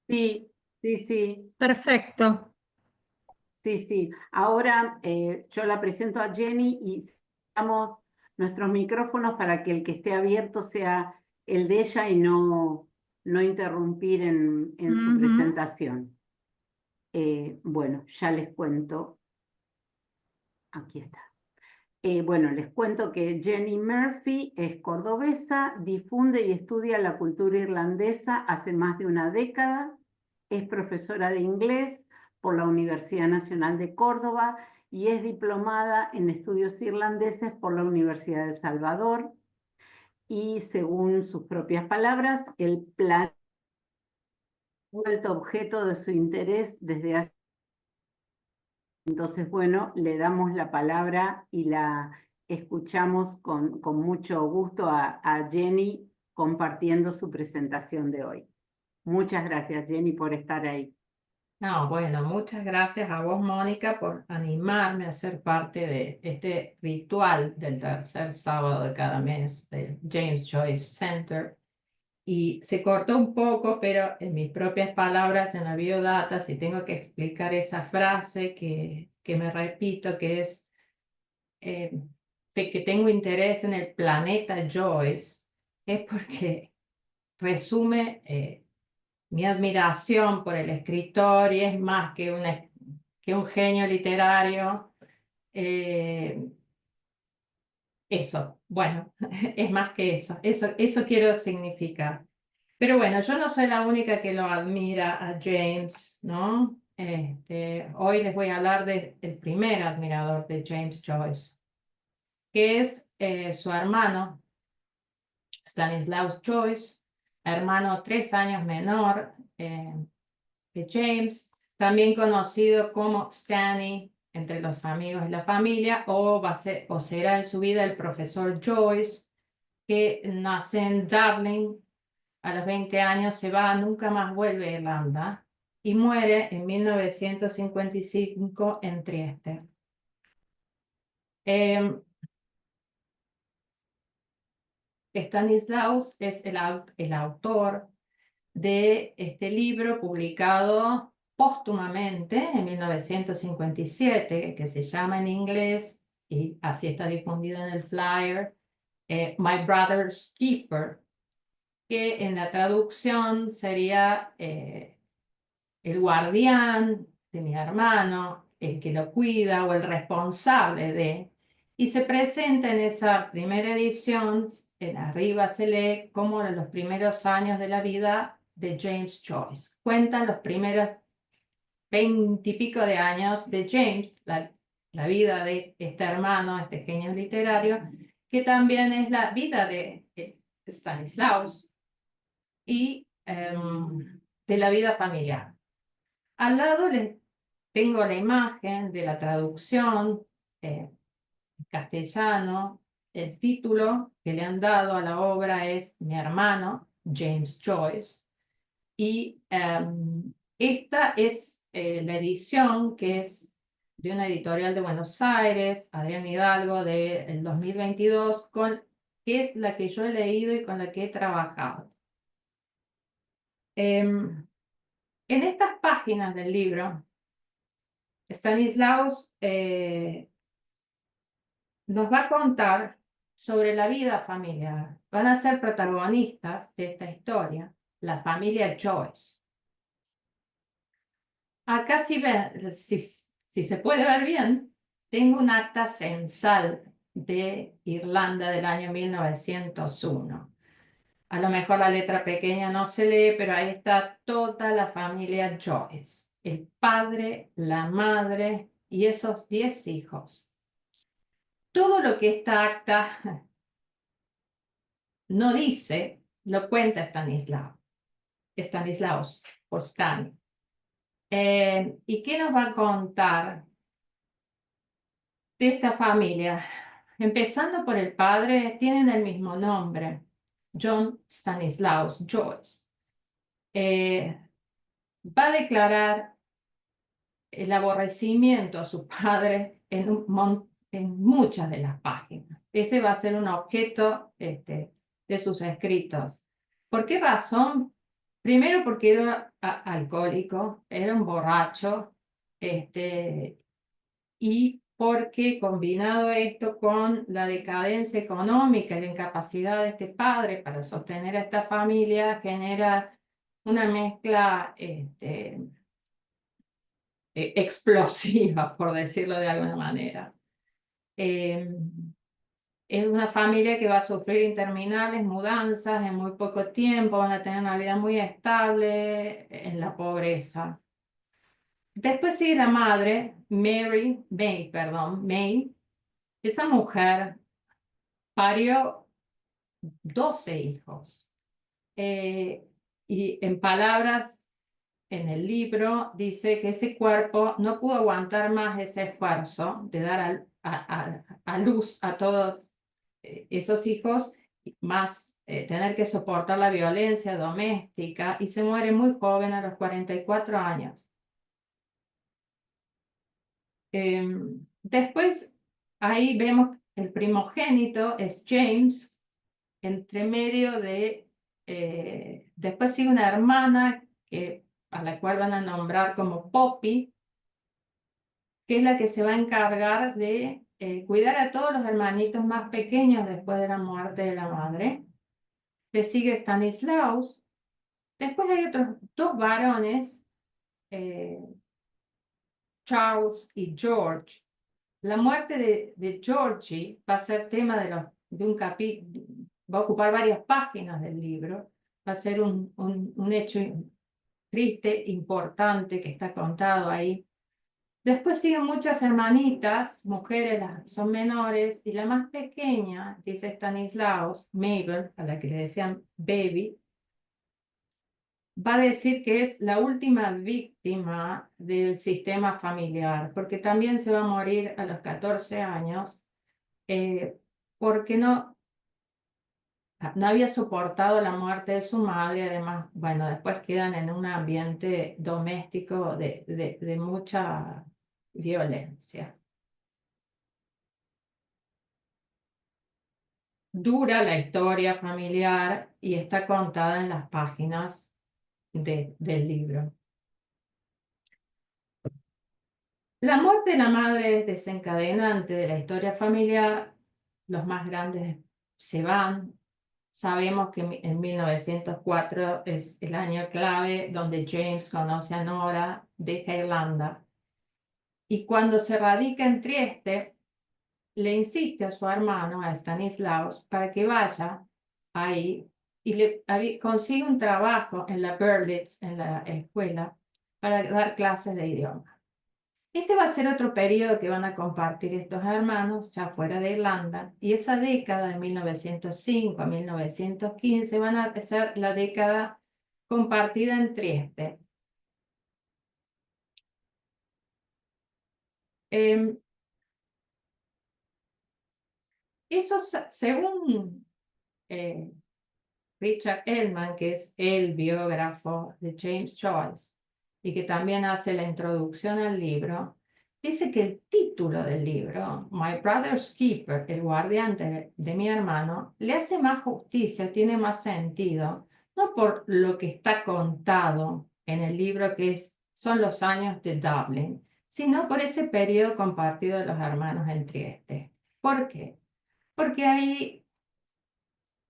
Sí, sí, sí, Perfecto. sí, sí. Ahora yo la presento a Jenny y damos nuestros micrófonos para que el que esté abierto sea el de ella y no interrumpir en su Ujú. presentación. Bueno, ya les cuento. Aquí está. Bueno, les cuento que Jenny Murphy es cordobesa, difunde y estudia la cultura irlandesa hace más de una década, es profesora de inglés por la Universidad Nacional de Córdoba y es diplomada en estudios irlandeses por la Universidad de El Salvador. Y según sus propias palabras, el planeta objeto de su interés desde hace. Entonces, bueno, le damos la palabra y la escuchamos con mucho gusto a Jenny compartiendo su presentación de hoy. Muchas gracias, Jenny, por estar ahí. No, bueno, muchas gracias a vos, Mónica, por animarme a ser parte de este ritual del tercer sábado de cada mes del James Joyce Center. Y se cortó un poco, pero en mis propias palabras, en la biodata, si tengo que explicar esa frase que me repito, que es eh, de que tengo interés en el planeta Joyce, es porque resume mi admiración por el escritor y es más que un genio literario. eh, Eso, bueno, es más que eso quiero significar. Pero bueno, yo no soy la única que lo admira a James, ¿no? Hoy les voy a hablar del primer admirador de James Joyce, que es su hermano, Stanislaus Joyce, hermano 3 años menor de James, también conocido como Stanley entre los amigos y la familia, o será en su vida el profesor Joyce, que nace en Dublin, a los 20 años se va, nunca más vuelve a Irlanda y muere en 1955 en Trieste. Eh, Stanislaus es el autor de este libro publicado póstumamente en 1957, que se llama en inglés, y así está difundido en el flyer, My Brother's Keeper, que en la traducción sería el guardián de mi hermano, el que lo cuida o el responsable de, y se presenta en esa primera edición, en arriba se lee como los primeros años de la vida de James Joyce. Cuentan los primeros 20 y pico de años de James, la vida de este hermano, este genio literario, que también es la vida de Stanislaus y de la vida familiar. Al lado les tengo la imagen de la traducción en castellano. El título que le han dado a la obra es Mi hermano, James Joyce. Y esta es la edición que es de una editorial de Buenos Aires, Adrián Hidalgo, del 2022, que es la que yo he leído y con la que he trabajado. En estas páginas del libro, Stanislaus nos va a contar sobre la vida familiar. Van a ser protagonistas de esta historia, la familia Joyce. Acá si se puede ver bien, tengo un acta censal de Irlanda del año 1901. A lo mejor la letra pequeña no se lee, pero ahí está toda la familia Joyce, el padre, la madre y esos 10 hijos. Todo lo que esta acta no dice, lo cuenta Stanislaus, por Stan. ¿Y qué nos va a contar de esta familia? Empezando por el padre, tienen el mismo nombre, John Stanislaus Joyce. Va a declarar el aborrecimiento a su padre en muchas de las páginas. Ese va a ser un objeto de sus escritos. ¿Por qué razón? Primero porque era alcohólico, era un borracho, y porque combinado esto con la decadencia económica y la incapacidad de este padre para sostener a esta familia, genera una mezcla explosiva, por decirlo de alguna manera. Es una familia que va a sufrir interminables mudanzas en muy poco tiempo, van a tener una vida muy estable en la pobreza. Después sigue la madre, May. Esa mujer parió 12 hijos. Eh, y en palabras en el libro dice que ese cuerpo no pudo aguantar más ese esfuerzo de dar a luz a todos esos hijos, más tener que soportar la violencia doméstica, y se muere muy joven a los 44 años. Después, ahí vemos el primogénito es James, entre medio de, después sigue una hermana a la cual van a nombrar como Poppy, que es la que se va a encargar de cuidar a todos los hermanitos más pequeños después de la muerte de la madre. Le sigue Stanislaus. Después hay otros dos varones, eh, Charles y George. La muerte de Georgie va a ser tema de un capítulo, va a ocupar varias páginas del libro, va a ser un hecho triste, importante, que está contado ahí. Después siguen muchas hermanitas, mujeres, son menores, y la más pequeña, dice Stanislaus, Mabel, a la que le decían Baby, va a decir que es la última víctima del sistema familiar, porque también se va a morir a los 14 años, porque no había soportado la muerte de su madre. Además, bueno, después quedan en un ambiente doméstico de mucha violencia. Dura la historia familiar y está contada en las páginas del libro. La muerte de la madre es desencadenante de la historia familiar. Los más grandes se van. Sabemos que en 1904 es el año clave donde James conoce a Nora, deja Irlanda. Y cuando se radica en Trieste, le insiste a su hermano, a Stanislaus, para que vaya ahí y consigue un trabajo en la Berlitz, en la escuela, para dar clases de idioma. Este va a ser otro periodo que van a compartir estos hermanos ya fuera de Irlanda, y esa década de 1905 a 1915 van a ser la década compartida en Trieste. Eso, según Richard Ellman, que es el biógrafo de James Joyce y que también hace la introducción al libro, dice que el título del libro, My Brother's Keeper, el guardián de mi hermano, le hace más justicia, tiene más sentido, no por lo que está contado en el libro, que son los años de Dublin, sino por ese periodo compartido de los hermanos en Trieste. ¿Por qué? Porque ahí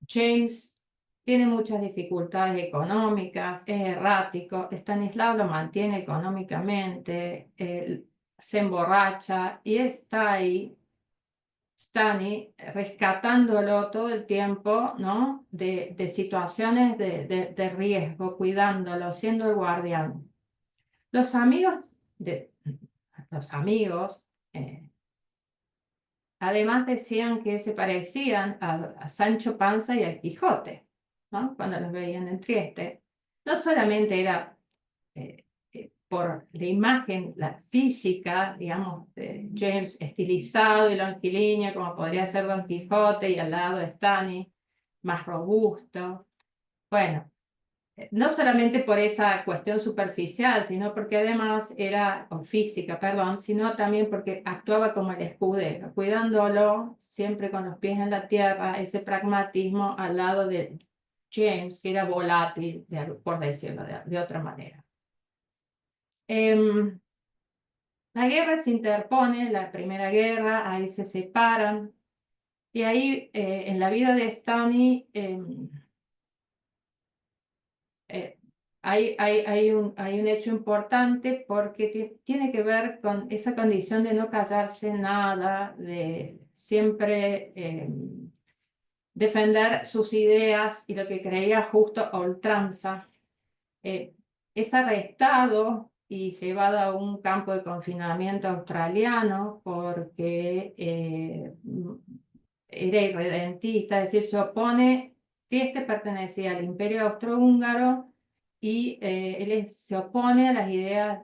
James tiene muchas dificultades económicas, es errático, Stanislaw lo mantiene económicamente, se emborracha y está ahí, Stani, rescatándolo todo el tiempo, ¿no? De situaciones de riesgo, cuidándolo, siendo el guardián. Los amigos, los amigos además decían que se parecían a Sancho Panza y al Quijote, ¿no? Cuando los veían en Trieste. No solamente era por la imagen, la física, digamos, de James estilizado y longilíneo, como podría ser Don Quijote, y al lado Stanley, más robusto. Bueno, no solamente por esa cuestión superficial, sino porque además era, o física, perdón, sino también porque actuaba como el escudero, cuidándolo siempre con los pies en la tierra, ese pragmatismo al lado James, que era volátil, por decirlo de otra manera. La guerra se interpone, la primera guerra, ahí se separan, y ahí en la vida de Stanley hay un hecho importante porque tiene que ver con esa condición de no callarse nada, de siempre defender sus ideas y lo que creía justo a ultranza. Es arrestado y llevado a un campo de confinamiento australiano porque era irredentista, es decir, se opone, Trieste pertenecía al Imperio Austrohúngaro y él se opone a las ideas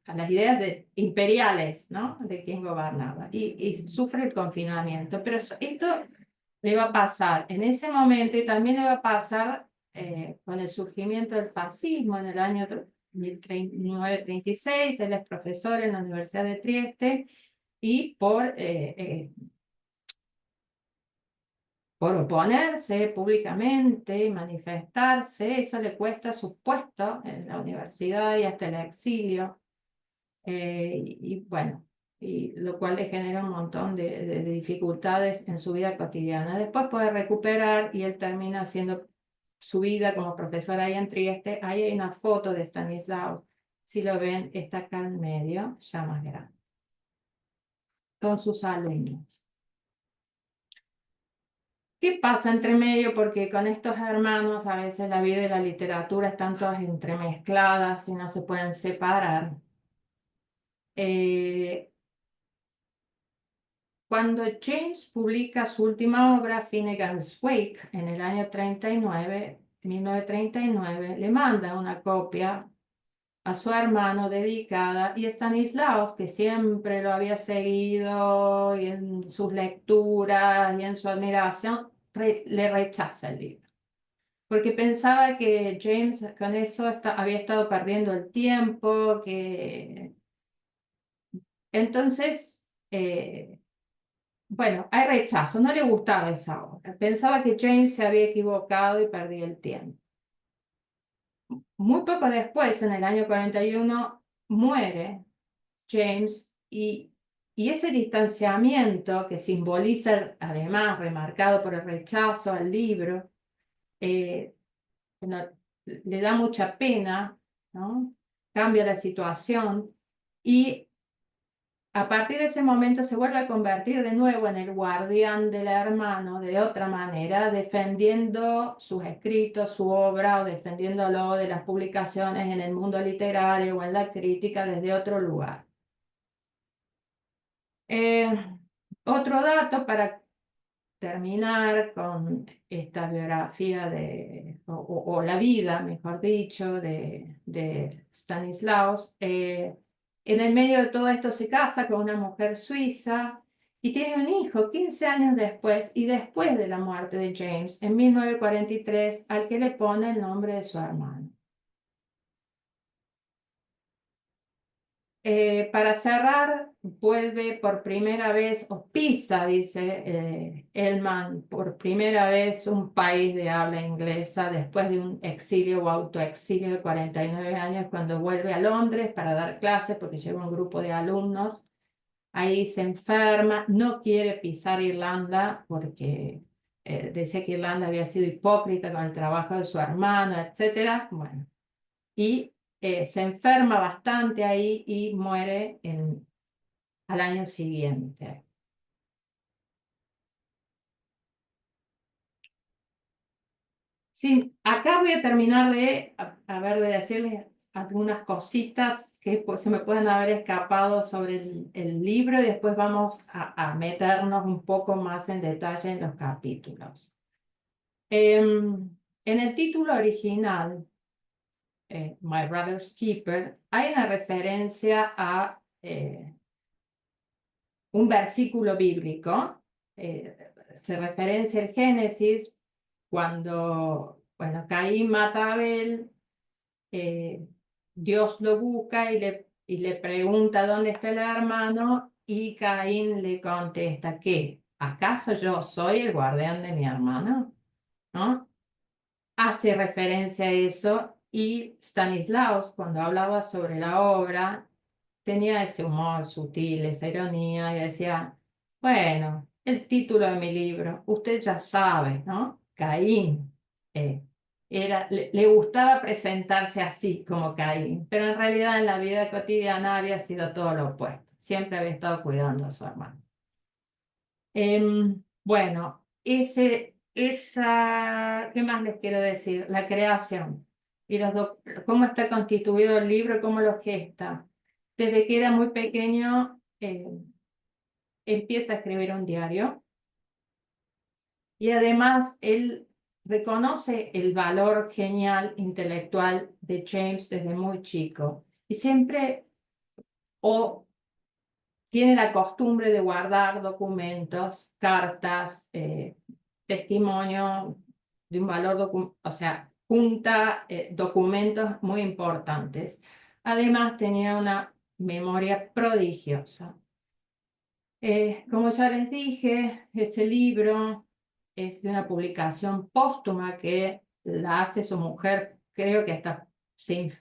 a las ideas imperiales, ¿no? De quien gobernaba y sufre el confinamiento. Pero esto le va a pasar en ese momento y también le va a pasar con el surgimiento del fascismo en el año 1936. Él es profesor en la Universidad de Trieste y por oponerse públicamente, manifestarse, eso le cuesta su puesto en la universidad y hasta el exilio. Bueno, y lo cual le genera un montón de dificultades en su vida cotidiana. Después puede recuperar y él termina haciendo su vida como profesor ahí en Trieste. Ahí hay una foto de Stanislaw. Si lo ven, está acá en medio, ya más grande, con sus alumnos. ¿Qué pasa entre medio? Porque con estos hermanos a veces la vida y la literatura están todas entremezcladas y no se pueden separar. Cuando James publica su última obra, Finnegan's Wake, en el año 1939, le manda una copia a su hermano dedicada y Stanislaus, que siempre lo había seguido y en sus lecturas y en su admiración, le rechaza el libro. Porque pensaba que James con eso había estado perdiendo el tiempo, que entonces... bueno, hay rechazo, no le gustaba esa obra. Pensaba que James se había equivocado y perdía el tiempo. Muy poco después, en el año 41, muere James y ese distanciamiento que simboliza, además, remarcado por el rechazo al libro, bueno, le da mucha pena, ¿no? Cambia la situación y a partir de ese momento se vuelve a convertir de nuevo en el guardián del hermano de otra manera, defendiendo sus escritos, su obra o defendiéndolo de las publicaciones en el mundo literario o en la crítica desde otro lugar. Eh, Otro dato para terminar con esta biografía o la vida, mejor dicho, de Stanislaus. En el medio de todo esto se casa con una mujer suiza y tiene un hijo 15 años después y después de la muerte de James, en 1943, al que le pone el nombre de su hermano. Para cerrar, vuelve por primera vez, o pisa, dice Ellmann, por primera vez un país de habla inglesa después de un exilio o autoexilio de 49 años, cuando vuelve a Londres para dar clases porque lleva un grupo de alumnos. Ahí se enferma, no quiere pisar Irlanda porque decía que Irlanda había sido hipócrita con el trabajo de su hermano, etc. Bueno, y se enferma bastante ahí y muere al año siguiente. Sí, acá voy a terminar de decirles algunas cositas que se me pueden haber escapado sobre el libro y después vamos a meternos un poco más en detalle en los capítulos. En el título original, My Brother's Keeper, hay una referencia a un versículo bíblico, se referencia al Génesis, cuando, bueno, Caín mata a Abel, Dios lo busca y le pregunta dónde está el hermano, y Caín le contesta, ¿qué? ¿Acaso yo soy el guardián de mi hermano? ¿no? Hace referencia a eso y Stanislaus, cuando hablaba sobre la obra, tenía ese humor sutil, esa ironía y decía, bueno, el título de mi libro, usted ya sabe, ¿no? Caín. eh, le gustaba presentarse así como Caín, pero en realidad en la vida cotidiana había sido todo lo opuesto. Siempre había estado cuidando a su hermano. Bueno, ¿qué más les quiero decir? La creación y cómo está constituido el libro, cómo lo gesta. Desde que era muy pequeño, empieza a escribir un diario y además él reconoce el valor genial intelectual de James desde muy chico y siempre o tiene la costumbre de guardar documentos, cartas, testimonio de un valor, o sea, junta documentos muy importantes. Además, tenía una memoria prodigiosa. Como ya les dije, ese libro es de una publicación póstuma que la hace su mujer, creo que hasta se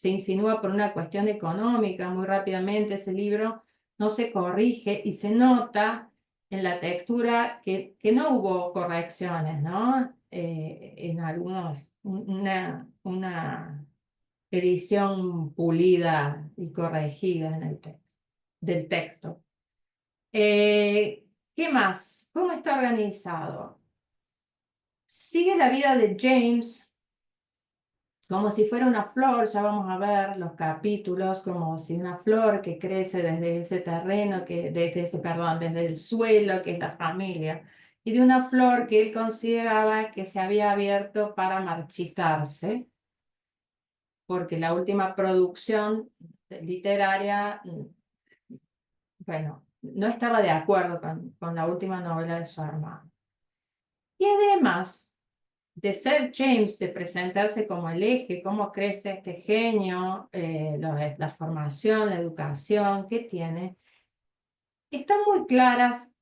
insinúa por una cuestión económica muy rápidamente. Ese libro no se corrige y se nota en la textura que no hubo correcciones, ¿no? En algunos, una edición pulida y corregida en del texto. ¿Qué más? ¿Cómo está organizado? Sigue la vida de James como si fuera una flor, ya vamos a ver los capítulos, como si una flor que crece desde ese terreno, perdón, desde el suelo, que es la familia, y de una flor que él consideraba que se había abierto para marchitarse, porque la última producción literaria, bueno, no estaba de acuerdo con la última novela de su hermano. Y además de ser James, de presentarse como el eje, cómo crece este genio, la formación, la educación que tiene, están muy claras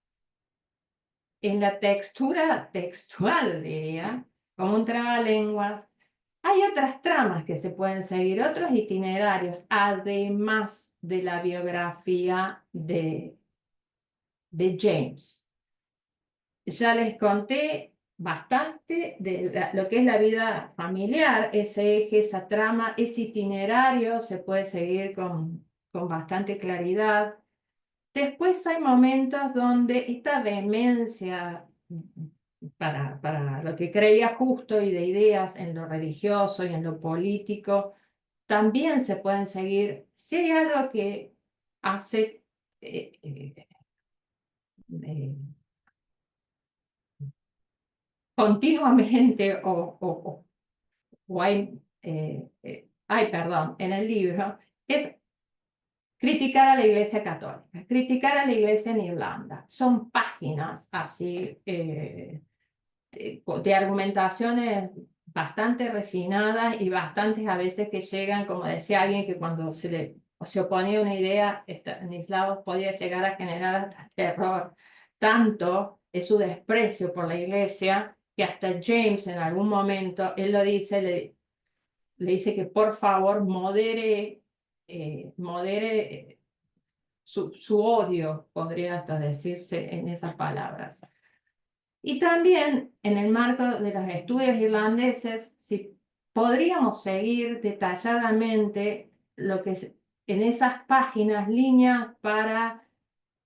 en la textura textual, diría, como un trabalenguas. Hay otras tramas que se pueden seguir, otros itinerarios, además de la biografía de James. Ya les conté bastante de lo que es la vida familiar, ese eje, esa trama, ese itinerario se puede seguir con bastante claridad. Después hay momentos donde esta vehemencia para lo que creía justo y de ideas en lo religioso y en lo político, también se pueden seguir. Si hay algo que hace eh, continuamente o perdón, en el libro, es criticar a la Iglesia Católica, criticar a la Iglesia en Irlanda. Son páginas así de argumentaciones bastante refinadas y bastantes a veces que llegan, como decía alguien, que cuando se oponía a una idea, Stanislaus podía llegar a generar hasta terror. Tanto es su desprecio por la Iglesia que hasta James en algún momento, él lo dice, le dice que por favor modere su odio, podría hasta decirse en esas palabras. Y también en el marco de los estudios irlandeses, si podríamos seguir detalladamente lo que es en esas páginas, líneas para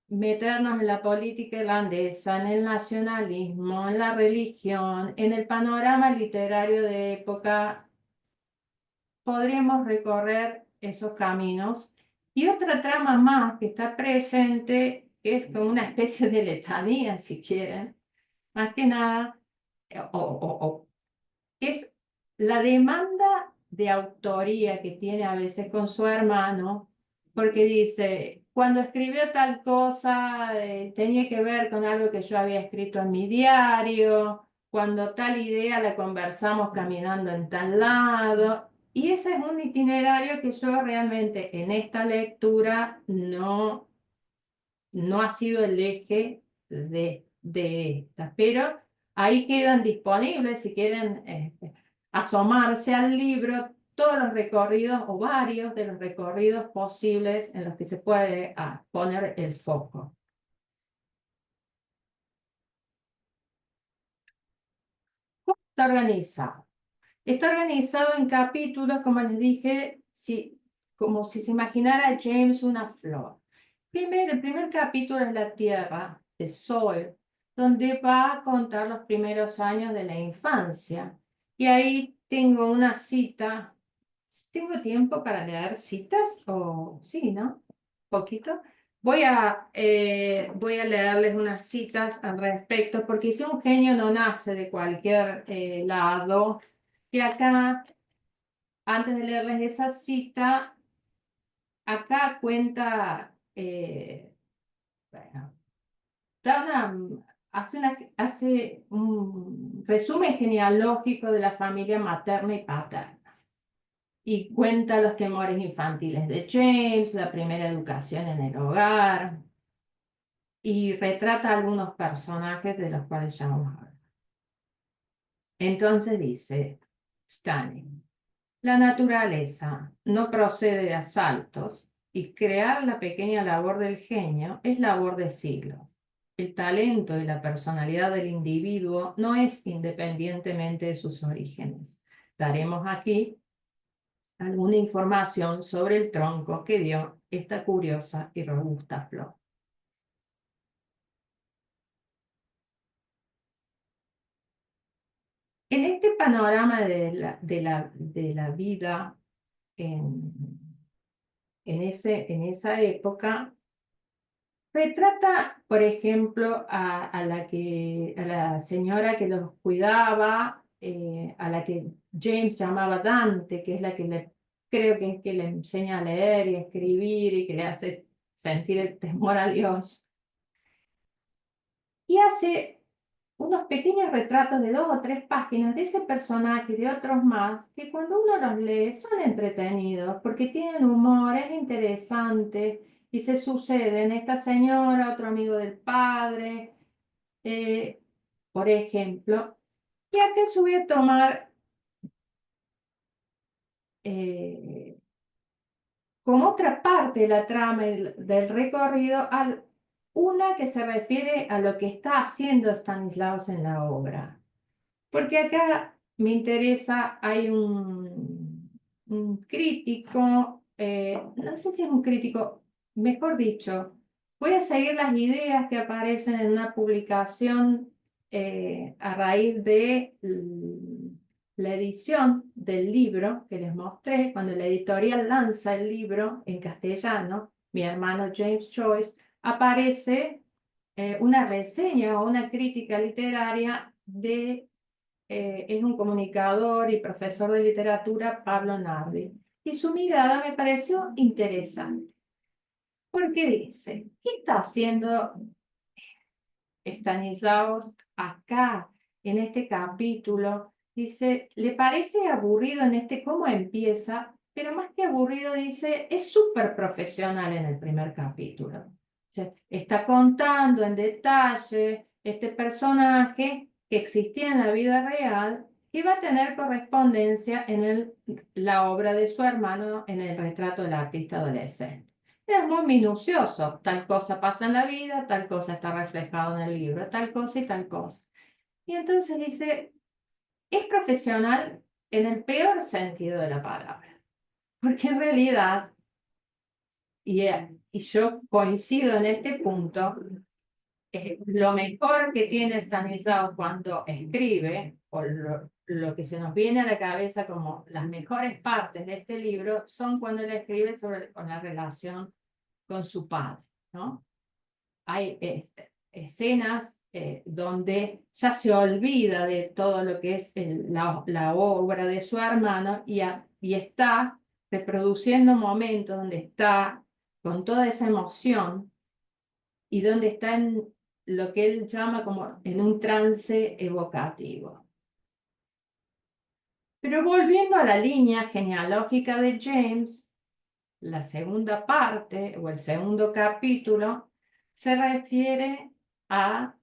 meternos en la política irlandesa, en el nacionalismo, en la religión, en el panorama literario de época, podríamos recorrer esos caminos. Y otra trama más que está presente, que es como una especie de letanía, si quieren, más que nada, es la demanda de autoría que tiene a veces con su hermano, porque dice, cuando escribió tal cosa, tenía que ver con algo que yo había escrito en mi diario, cuando tal idea la conversamos caminando en tal lado. Y ese es un itinerario que yo realmente en esta lectura no ha sido el eje de esta, pero Ahí quedan disponibles si quieren asomarse al libro todos los recorridos o varios de los recorridos posibles en los que se puede poner el foco. ¿Cómo está organizado? Está organizado en capítulos, como les dije, como si se imaginara James una flor. El primer capítulo es la Tierra, de Soil, donde va a contar los primeros años de la infancia. Y ahí tengo una cita. ¿Tengo tiempo para leer citas? O sí, ¿no? Poquito. Voy a leerles unas citas al respecto, porque si un genio no nace de cualquier lado, y acá, antes de leerles esa cita, acá cuenta, bueno, hace un resumen genealógico de la familia materna y paterna. Y cuenta los temores infantiles de James, la primera educación en el hogar, y retrata algunos personajes de los cuales ya vamos a hablar. Entonces dice Stanley: la naturaleza no procede de asaltos, y crear la pequeña labor del genio es labor de siglos. El talento y la personalidad del individuo no es independientemente de sus orígenes. Daremos aquí alguna información sobre el tronco que dio esta curiosa y robusta flor. En este panorama de la vida en esa época, retrata, por ejemplo, a la señora que los cuidaba, a la que James llamaba Dante, que es la que creo que es que le enseña a leer y a escribir y que le hace sentir el temor a Dios. Y hace unos pequeños retratos de 2 o 3 páginas de ese personaje y de otros más, que cuando uno los lee son entretenidos, porque tienen humor, es interesante, y se suceden. Esta señora, otro amigo del padre, eh, por ejemplo. Y acá yo voy a tomar eh, como otra parte de la trama del recorrido, una que se refiere a lo que está haciendo Stanislaus en la obra. Porque acá me interesa, hay un crítico, no sé si es un crítico, mejor dicho, voy a seguir las ideas que aparecen en una publicación a raíz de la edición del libro que les mostré, cuando la editorial lanza el libro en castellano, mi hermano James Joyce, aparece una reseña o una crítica literaria es un comunicador y profesor de literatura, Pablo Nardi. Y su mirada me pareció interesante, porque dice: ¿qué está haciendo Stanislaus acá, en este capítulo? Dice, le parece aburrido en cómo empieza, pero más que aburrido, dice, es súper profesional en el primer capítulo. O sea, está contando en detalle este personaje que existía en la vida real y va a tener correspondencia en la obra de su hermano en el retrato del artista adolescente. Es muy minucioso, tal cosa pasa en la vida, tal cosa está reflejado en el libro, tal cosa y tal cosa. Y entonces dice, es profesional en el peor sentido de la palabra, porque en realidad, y yo coincido en este punto, lo mejor que tiene Stanislaw cuando escribe, o lo que se nos viene a la cabeza como las mejores partes de este libro, son cuando él escribe con la relación con su padre, ¿no? Hay escenas donde ya se olvida de todo lo que es la obra de su hermano y está reproduciendo momentos donde está con toda esa emoción y donde está en lo que él llama como en un trance evocativo. Pero volviendo a la línea genealógica de James, la segunda parte o el segundo capítulo se refiere a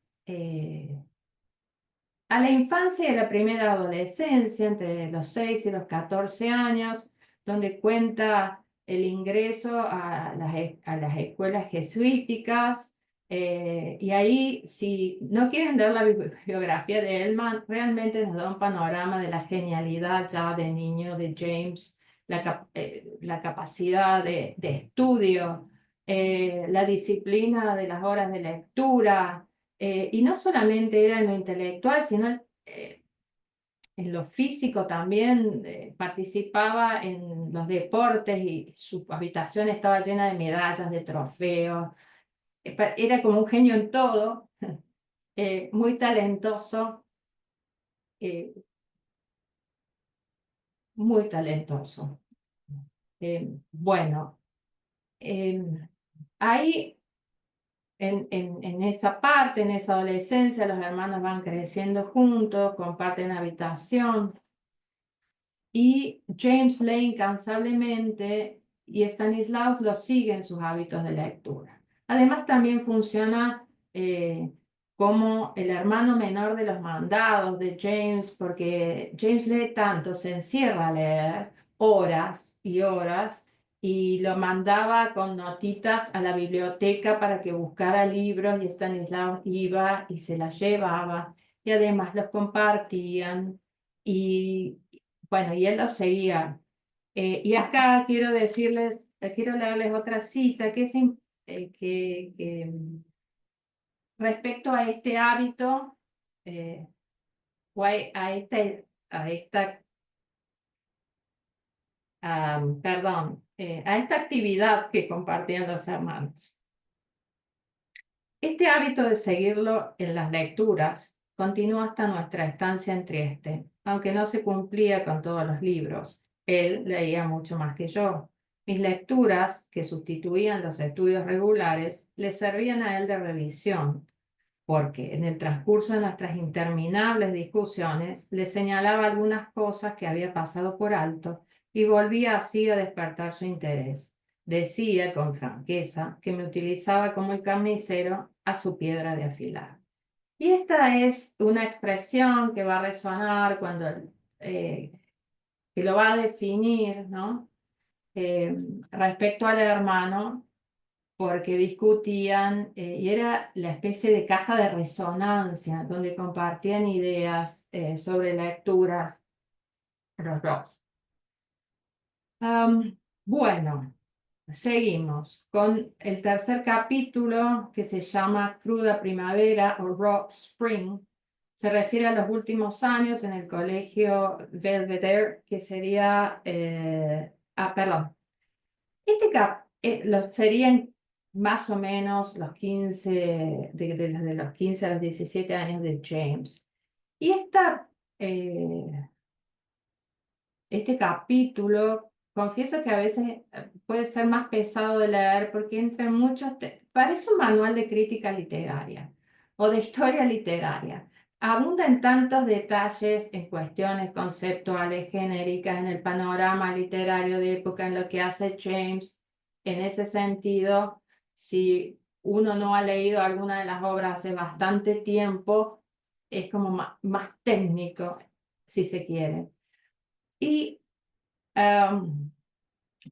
a la infancia y a la primera adolescencia, entre los 6 y los 14 años, donde cuenta el ingreso a las escuelas jesuíticas. Y ahí, si no quieren leer la biografía de Ellman, realmente nos da un panorama de la genialidad ya de niño de James, la capacidad de estudio, la disciplina de las horas de lectura, y no solamente era en lo intelectual, sino en lo físico también. Participaba en los deportes y su habitación estaba llena de medallas, de trofeos. Era como un genio en todo, muy talentoso, eh, muy talentoso. Bueno, ahí en esa parte, en esa adolescencia, los hermanos van creciendo juntos, comparten habitación. Y James lee incansablemente y Stanislaus lo sigue en sus hábitos de lectura. Además, también funciona como el hermano menor de los mandados de James, porque James lee tanto, se encierra a leer horas y horas, y lo mandaba con notitas a la biblioteca para que buscara libros, y Stanislaus iba y se las llevaba, y además los compartían. Y bueno, y él lo seguía. Y acá quiero decirles, quiero leerles otra cita que es respecto a este hábito, eh, o a esta actividad que compartían los hermanos. Este hábito de seguirlo en las lecturas continuó hasta nuestra estancia en Trieste, aunque no se cumplía con todos los libros. Él leía mucho más que yo. Mis lecturas, que sustituían los estudios regulares, le servían a él de revisión, porque en el transcurso de nuestras interminables discusiones le señalaba algunas cosas que había pasado por alto y volvía así a despertar su interés. Decía con franqueza que me utilizaba como el carnicero a su piedra de afilar. Y esta es una expresión que va a resonar cuando, que lo va a definir, ¿no? Respecto al hermano, porque discutían, y era la especie de caja de resonancia donde compartían ideas sobre lecturas los dos. Bueno, seguimos con el tercer capítulo, que se llama Cruda Primavera o Raw Spring. Se refiere a los últimos años en el colegio Belvedere, que sería, perdón, serían más o menos los 15, de los 15 a los 17 años de James. Y este capítulo, confieso que a veces puede ser más pesado de leer porque entra en parece un manual de crítica literaria o de historia literaria. Abunda en tantos detalles, en cuestiones conceptuales genéricas, en el panorama literario de época, en lo que hace James. En ese sentido, si uno no ha leído alguna de las obras hace bastante tiempo, es como más técnico, si se quiere. Y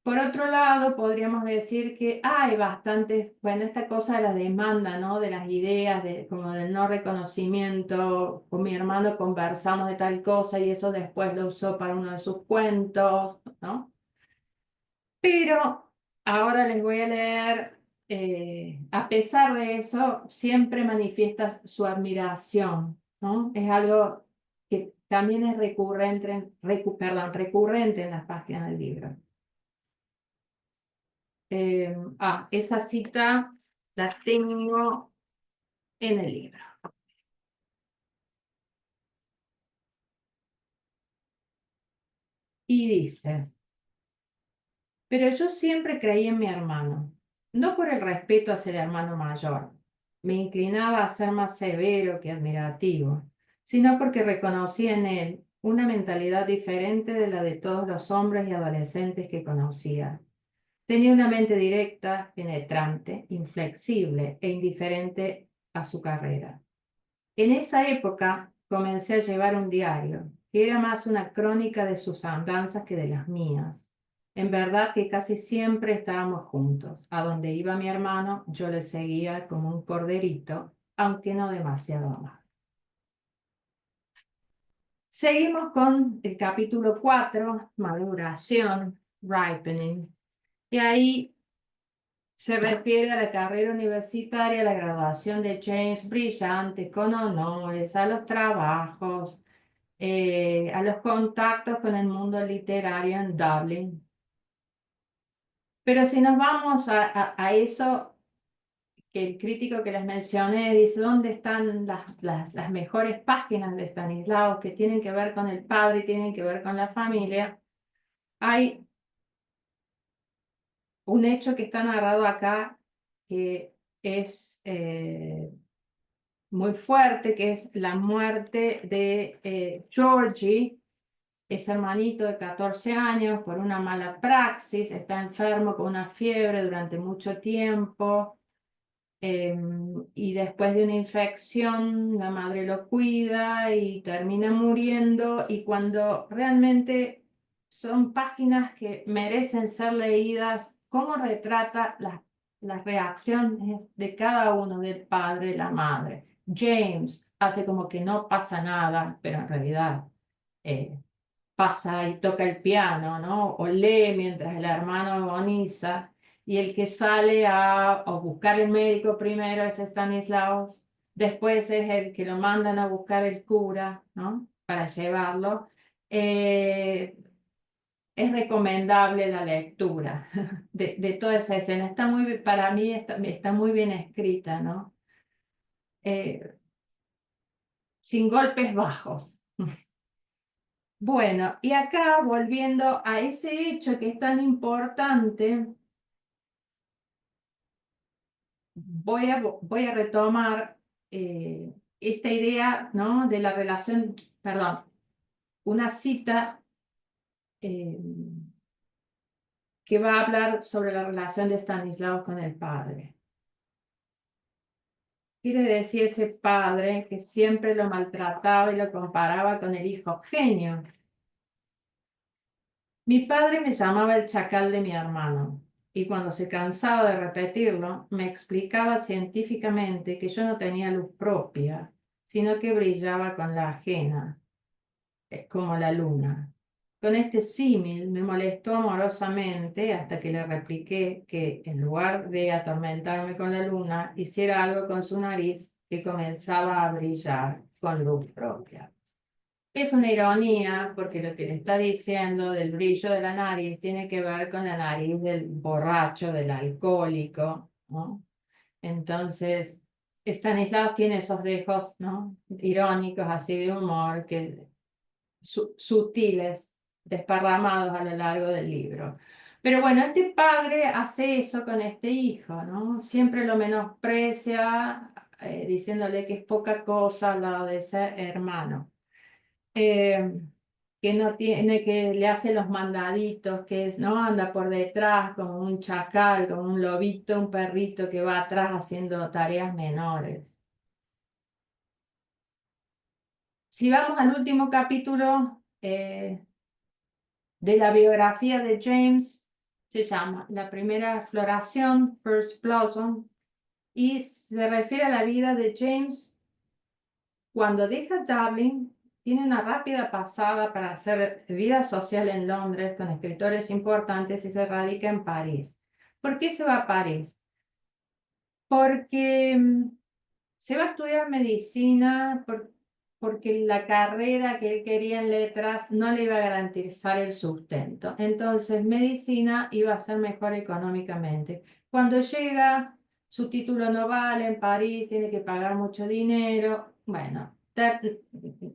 por otro lado, podríamos decir que hay bastantes, bueno, esta cosa de la demanda, ¿no? De las ideas, como del no reconocimiento. Con mi hermano conversamos de tal cosa y eso después lo usó para uno de sus cuentos, ¿no? Pero ahora les voy a leer, a pesar de eso, siempre manifiesta su admiración, ¿no? Es algo que también es recurrente en las páginas del libro. Esa cita la tengo en el libro. Y dice: pero yo siempre creí en mi hermano, no por el respeto hacia el hermano mayor, me inclinaba a ser más severo que admirativo, sino porque reconocí en él una mentalidad diferente de la de todos los hombres y adolescentes que conocía. Tenía una mente directa, penetrante, inflexible e indiferente a su carrera. En esa época comencé a llevar un diario, que era más una crónica de sus andanzas que de las mías. En verdad que casi siempre estábamos juntos. A donde iba mi hermano, yo le seguía como un corderito, aunque no demasiado más. Seguimos con el capítulo 4, maduración, ripening. Y ahí se refiere a la carrera universitaria, a la graduación de James brillante, con honores, a los trabajos, a los contactos con el mundo literario en Dublin. Pero si nos vamos a eso, que el crítico que les mencioné dice, ¿dónde están las mejores páginas de Stanislaus que tienen que ver con el padre y tienen que ver con la familia? Hay un hecho que está narrado acá que es muy fuerte, que es la muerte de Georgie, ese hermanito de 14 años, por una mala praxis, está enfermo con una fiebre durante mucho tiempo, y después de una infección, la madre lo cuida y termina muriendo, y cuando realmente son páginas que merecen ser leídas, cómo retrata las reacciones de cada uno, del padre y la madre. James hace como que no pasa nada, pero en realidad pasa y toca el piano, ¿no? O lee mientras el hermano agoniza. Y el que sale a buscar el médico primero es Stanislaus, después es el que lo mandan a buscar el cura, ¿no? Para llevarlo. Es recomendable la lectura de toda esa escena. Para mí está muy bien escrita, ¿no? Eh, Sin golpes bajos. Bueno, y acá volviendo a ese hecho que es tan importante, voy a retomar esta idea, ¿no? De la relación, perdón, una cita eh, que va a hablar sobre la relación de Stanislaus con el padre. Quiere decir ese padre que siempre lo maltrataba y lo comparaba con el hijo genio. Mi padre me llamaba el chacal de mi hermano, y cuando se cansaba de repetirlo, me explicaba científicamente que yo no tenía luz propia, sino que brillaba con la ajena, como la luna. Con este símil me molestó amorosamente hasta que le repliqué que, en lugar de atormentarme con la luna, hiciera algo con su nariz que comenzaba a brillar con luz propia. Es una ironía porque lo que le está diciendo del brillo de la nariz tiene que ver con la nariz del borracho, del alcohólico, ¿no? Entonces, Stanislaus tiene esos dejos, ¿no? Irónicos, así de humor, sutiles, desparramados a lo largo del libro. Pero bueno, este padre hace eso con este hijo, ¿no? Siempre lo menosprecia, diciéndole que es poca cosa al lado de ese hermano. eh, que no tiene, que le hace los mandaditos, no anda por detrás como un chacal, como un lobito, un perrito que va atrás haciendo tareas menores. Si vamos al último capítulo de la biografía de James, se llama La primera floración, First Blossom, y se refiere a la vida de James cuando deja Dublin. Tiene una rápida pasada para hacer vida social en Londres con escritores importantes y se radica en París. ¿Por qué se va a París? Porque se va a estudiar medicina, porque la carrera que él quería en letras no le iba a garantizar el sustento. Entonces, medicina iba a ser mejor económicamente. Cuando llega, su título no vale en París, tiene que pagar mucho dinero. Bueno,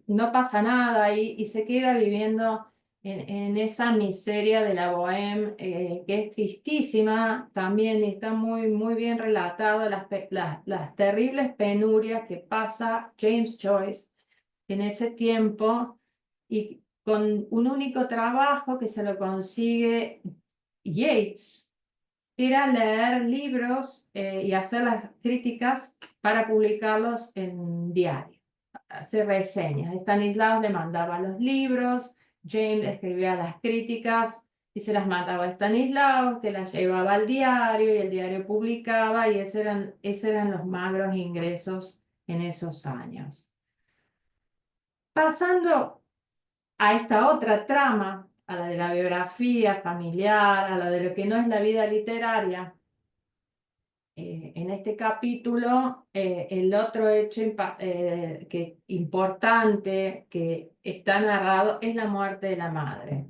no pasa nada ahí y se queda viviendo en esa miseria de la bohème, que es tristísima también, y está muy, muy bien relatado las terribles penurias que pasa James Joyce en ese tiempo, y con un único trabajo que se lo consigue Yeats, que era leer libros y hacer las críticas para publicarlos en diario. hacer reseñas. Stanislaus le mandaba los libros, James escribía las críticas y se las mandaba a Stanislaus, que las llevaba al diario y el diario publicaba y esos eran los magros ingresos en esos años. Pasando a esta otra trama, a la de la biografía familiar, a la de lo que no es la vida literaria, en este capítulo, el otro hecho importante que está narrado es la muerte de la madre,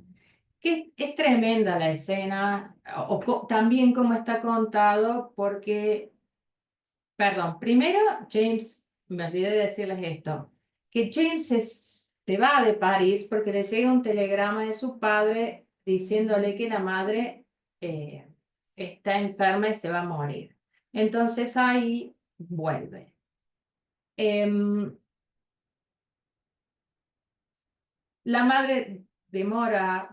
que es tremenda la escena, también como está contado, porque, perdón, primero James, me olvidé de decirles esto, que James se va de París porque le llega un telegrama de su padre diciéndole que la madre está enferma y se va a morir. Entonces ahí vuelve. La madre demora,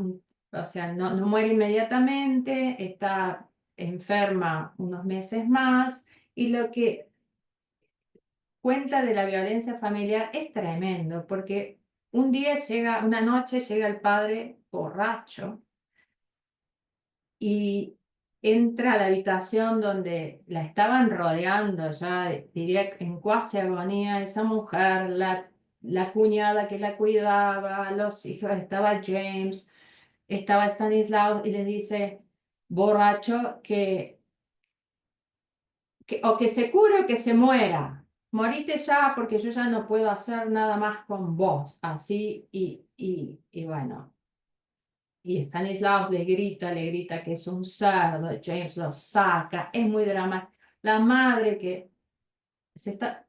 o sea, no muere inmediatamente, está enferma unos meses más, y lo que cuenta de la violencia familiar es tremendo, porque una noche llega el padre borracho y entra a la habitación donde la estaban rodeando, ya diría en cuasi agonía, esa mujer, la cuñada que la cuidaba, los hijos, estaba James, estaba Stanislaus, y le dice, borracho, o que se cure o que se muera. Morite ya porque yo ya no puedo hacer nada más con vos. Así, y bueno. Y Stanislaus le grita que es un cerdo, James lo saca, es muy dramático. La madre que está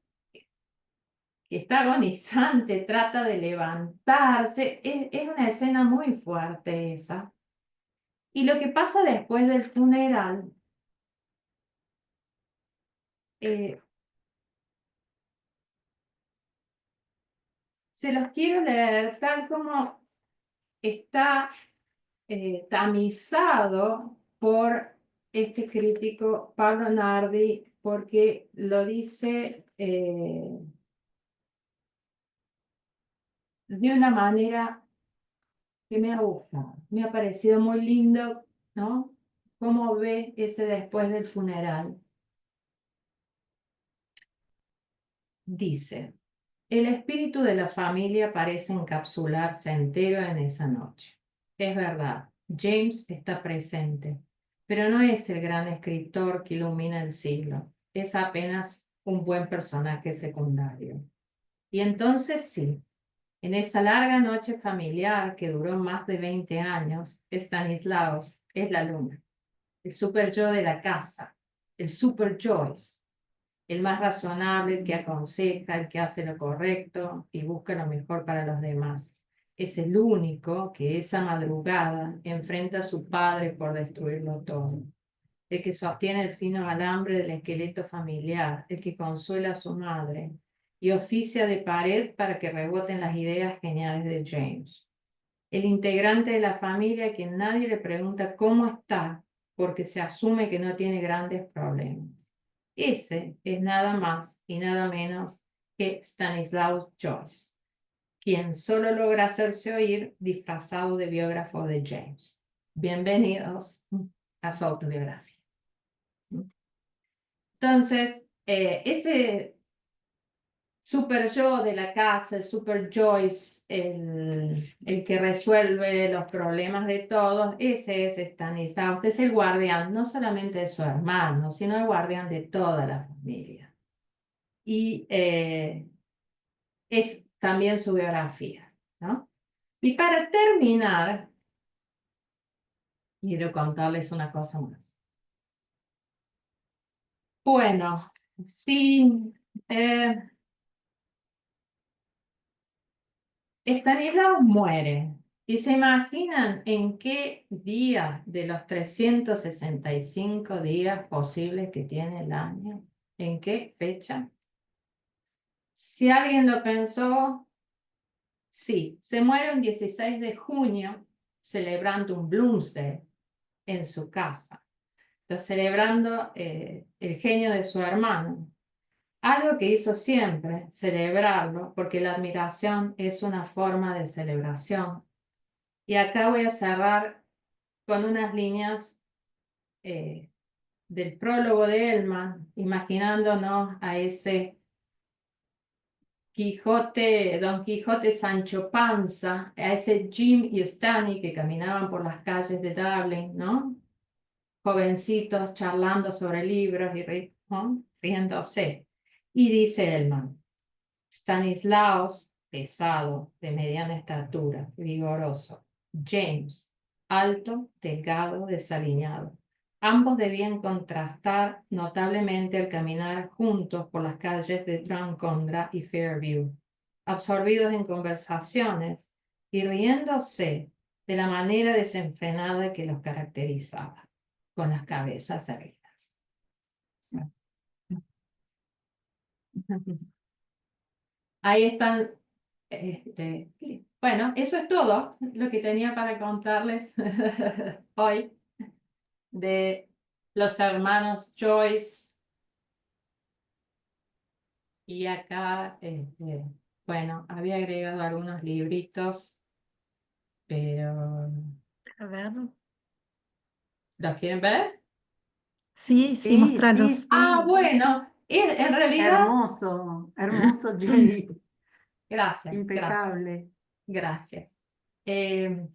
agonizante trata de levantarse, es una escena muy fuerte esa. Y lo que pasa después del funeral, eh, se los quiero leer tal como está tamizado por este crítico Pablo Nardi, porque lo dice de una manera que me ha gustado. Me ha parecido muy lindo, ¿no? Cómo ve ese después del funeral. Dice, el espíritu de la familia parece encapsularse entero en esa noche. Es verdad, James está presente, pero no es el gran escritor que ilumina el siglo. Es apenas un buen personaje secundario. Y entonces sí, en esa larga noche familiar que duró más de 20 años, Stanislaus es la luna, el super yo de la casa, el super Joyce, el más razonable, el que aconseja, el que hace lo correcto y busca lo mejor para los demás. Es el único que esa madrugada enfrenta a su padre por destruirlo todo. El que sostiene el fino alambre del esqueleto familiar, el que consuela a su madre y oficia de pared para que reboten las ideas geniales de James. El integrante de la familia a quien nadie le pregunta cómo está porque se asume que no tiene grandes problemas. Ese es nada más y nada menos que Stanislaus Joyce, quien solo logra hacerse oír disfrazado de biógrafo de James. Bienvenidos a su autobiografía. Entonces, ese super yo de la casa, el super Joyce, el que resuelve los problemas de todos, ese es Stanislaus, es el guardián no solamente de su hermano, sino el guardián de toda la familia. Y es también su biografía, ¿no? Y para terminar, quiero contarles una cosa más. Bueno, sí, Stanislaus muere. ¿Y se imaginan en qué día de los 365 días posibles que tiene el año? ¿En qué fecha? Si alguien lo pensó, sí, se muere un 16 de junio celebrando un Bloomsday en su casa, celebrando el genio de su hermano. algo que hizo siempre, celebrarlo, porque la admiración es una forma de celebración. Y acá voy a cerrar con unas líneas del prólogo de Elman, imaginándonos a ese Quijote, Don Quijote Sancho Panza, a ese Jim y Stanley que caminaban por las calles de Dublín, ¿no? Jovencitos charlando sobre libros y ¿no? Riéndose. Y dice Elman, Stanislaos, pesado, de mediana estatura, vigoroso. James, alto, delgado, desaliñado. Ambos debían contrastar notablemente al caminar juntos por las calles de Drumcondra y Fairview, absorbidos en conversaciones y riéndose de la manera desenfrenada que los caracterizaba, con las cabezas erguidas. Ahí están. Bueno, eso es todo lo que tenía para contarles hoy de los hermanos Joyce. Y acá, bueno, había agregado algunos libritos, pero A ver. ¿los quieren ver? Sí, sí, Sí, sí, mostralos. Ah, sí. bueno, en realidad, Hermoso, hermoso, Jenny. gracias, gracias, Impecable. gracias. Eh,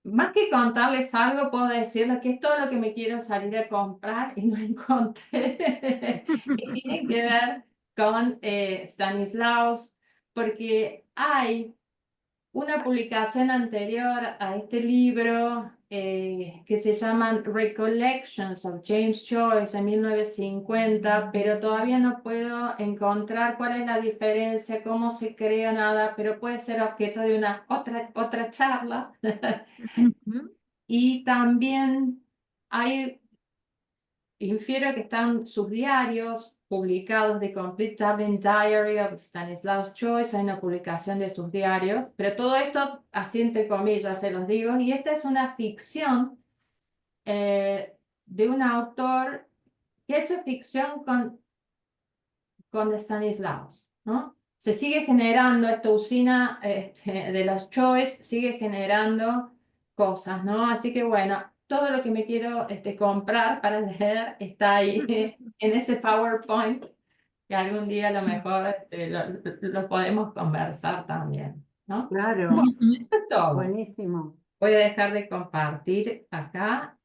Más que contarles algo, puedo decirles que es todo lo que me quiero salir a comprar y no encontré. Que tiene que ver con Stanislaus, porque hay una publicación anterior a este libro que se llaman Recollections of James Joyce en 1950, pero todavía no puedo encontrar cuál es la diferencia, cómo se crea nada, pero puede ser objeto de una otra charla. Ujú. Y también hay, infiero que están sus diarios publicados, The Complete Dublin Diary of Stanislaus Joyce, hay una publicación de sus diarios, pero todo esto así entre comillas se los digo, y esta es una ficción de un autor que ha hecho ficción con Stanislaus, ¿no? Se sigue generando esta usina de los Choice, sigue generando cosas, ¿no? Así que bueno, todo lo que me quiero comprar para leer está ahí en ese PowerPoint, que algún día a lo mejor lo podemos conversar también, ¿no? Bueno, Claro, Ujú. eso es todo. buenísimo. Voy a dejar de compartir acá,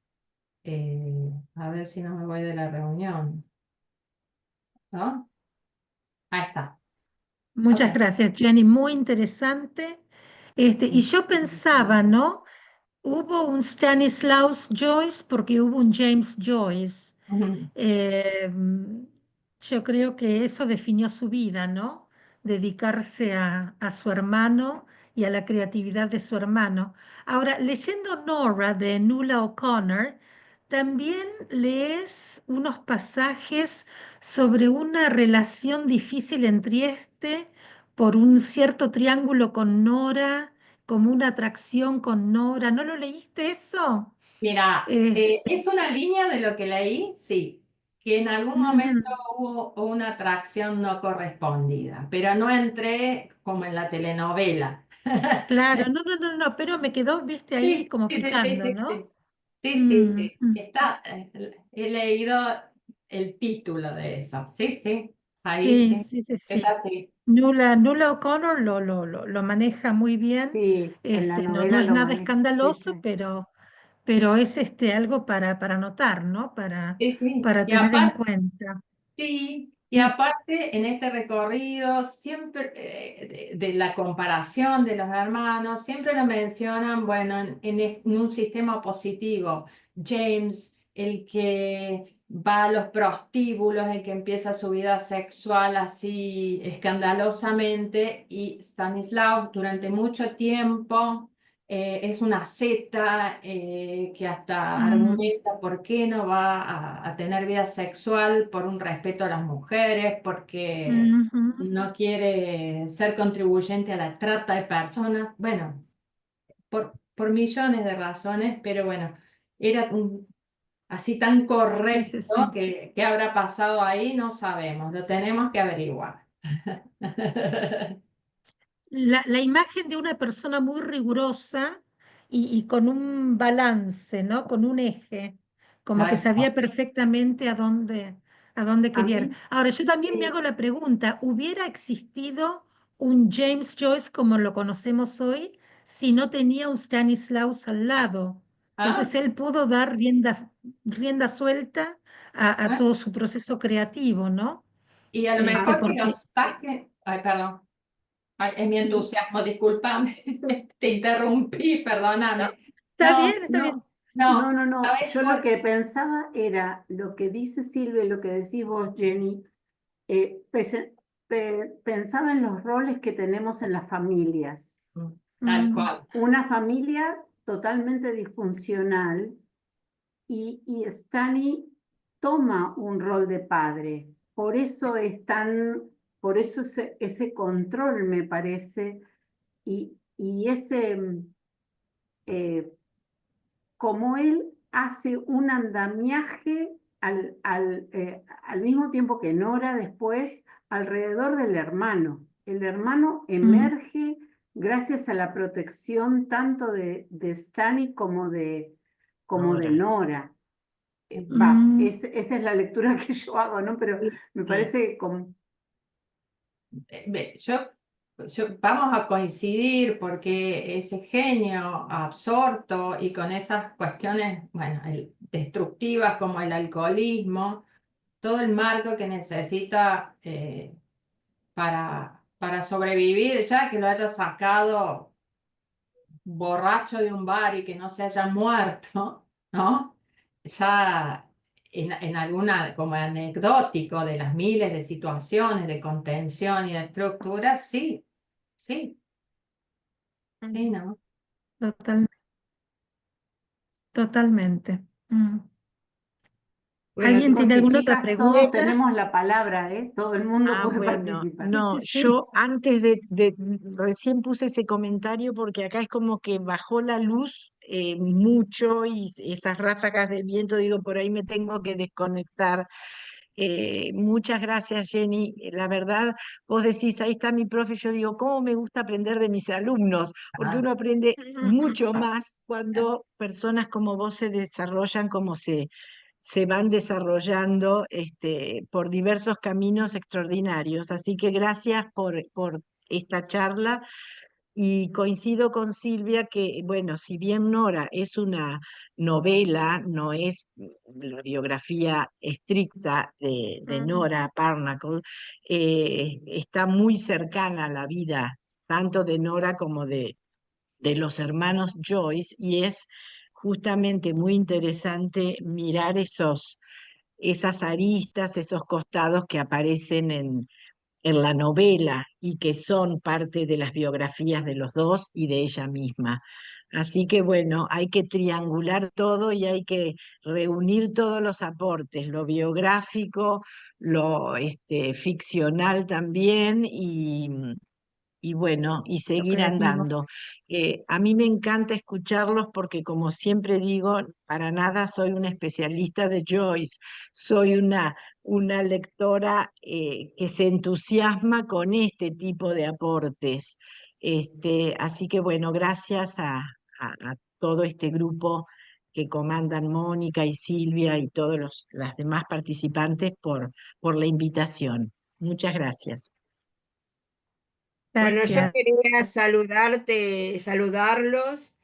a ver si no me voy de la reunión, ¿no? Ahí está. Ok. Muchas gracias, Jenny. Muy interesante. Y yo pensaba, ¿no? Hubo un Stanislaus Joyce porque hubo un James Joyce. Ujú. Eh, yo creo que eso definió su vida, ¿no? Dedicarse a su hermano y a la creatividad de su hermano. Ahora, leyendo Nora de Nuala O'Connor, también lees unos pasajes sobre una relación difícil en Trieste por un cierto triángulo con Nora, como una atracción con Nora. ¿No lo leíste eso? Mira, Es- es una línea de lo que leí, sí, que en algún momento Ujú. hubo una atracción no correspondida, pero no entré como en la telenovela. Claro, no, no, no, no, pero me quedó, viste, ahí Sí, como sí, sí, sí, picando, sí, sí. ¿no? Sí, sí, Mm, sí. mm. Está, he leído el título de eso. Sí, sí, ahí Sí, sí. sí, sí, Es sí. así. Nuala O'Connor lo maneja muy bien. Sí, en la No, no novela es lo nada maneja. Sí, sí. escandaloso, pero es algo para anotar, ¿no? Sí, sí. Para Y tener en aparte, cuenta. sí, y Mm, aparte en este recorrido, siempre de la comparación de los hermanos, siempre lo mencionan, bueno, en un sistema positivo. James, el que va a los prostíbulos, el que empieza su vida sexual así escandalosamente, y Stanislaw durante mucho tiempo es una seta que hasta mm, argumenta por qué no va a tener vida sexual por un respeto a las mujeres, porque ujú. no quiere ser contribuyente a la trata de personas. Bueno, por millones de razones, pero bueno, era así tan Sí, correcto sí, sí. que habrá pasado ahí, no sabemos, lo tenemos que averiguar. La imagen de una persona muy rigurosa y con un balance, ¿no? Con un eje, como que Tal cual. sabía perfectamente a dónde A quería ir. mí, Ahora, yo también me eh, hago la pregunta, ¿hubiera existido un James Joyce como lo conocemos hoy si no tenía un Stanislaus al lado? Ah, Entonces él pudo dar rienda suelta a ah, todo su proceso creativo, ¿no? y a lo mejor que Porque nos saque, ay, perdón, ay, es mi entusiasmo, discúlpame, te interrumpí, no, perdóname. está No, bien, está bien. no, no, no. ¿sabes Yo lo por? que pensaba era lo que dice Silvia y lo que decís vos, Jenny. Pensaba en los roles que tenemos en las familias. Tal Mm, cual. Una familia totalmente disfuncional y Stanley toma un rol de padre. Por eso por eso ese control me parece y ese, eh, como él hace un andamiaje al mismo tiempo que Nora después alrededor del hermano. El hermano mm, emerge gracias a la protección tanto de Stanley como de Ahora, Nora. mm. Esa es la lectura que yo hago, ¿no? Pero me sí, parece como... Vamos a coincidir porque ese genio absorto y con esas cuestiones, bueno, destructivas como el alcoholismo, todo el marco que necesita para sobrevivir, ya que lo haya sacado borracho de un bar y que no se haya muerto, ¿no? Ya en alguna, como anecdótico de las miles de situaciones de contención y de estructura, sí, sí, sí, Mm, ¿no? total- totalmente. Mm. Bueno, ¿Alguien tiene chicos y alguna otra chicas, todos pregunta? tenemos la palabra, ¿eh? Todo el mundo puede bueno, participar. Sí, no, sí, sí. yo antes recién puse ese comentario porque acá es como que bajó la luz mucho y esas ráfagas de viento, digo, por ahí me tengo que desconectar. Muchas gracias, Jenny. La verdad, vos decís, ahí está mi profe, yo digo, ¿cómo me gusta aprender de mis alumnos? Porque Ah, uno aprende mucho más cuando personas como vos se desarrollan como se van desarrollando por diversos caminos extraordinarios. Así que gracias por esta charla y coincido con Silvia que, bueno, si bien Nora es una novela, no es la biografía estricta de Mm, Nora Parnacle, está muy cercana a la vida tanto de Nora como de los hermanos Joyce y es justamente muy interesante mirar esas aristas, esos costados que aparecen en la novela y que son parte de las biografías de los dos y de ella misma. Así que bueno, hay que triangular todo y hay que reunir todos los aportes, lo biográfico, lo ficcional también y bueno, y lo seguir creativo. andando. A mí me encanta escucharlos porque, como siempre digo, para nada soy una especialista de Joyce, soy una lectora que se entusiasma con este tipo de aportes. Así que bueno, gracias a todo este grupo que comandan Mónica y Silvia y todos las demás participantes por la invitación. Muchas gracias. Bueno, yo Gracias. quería saludarlos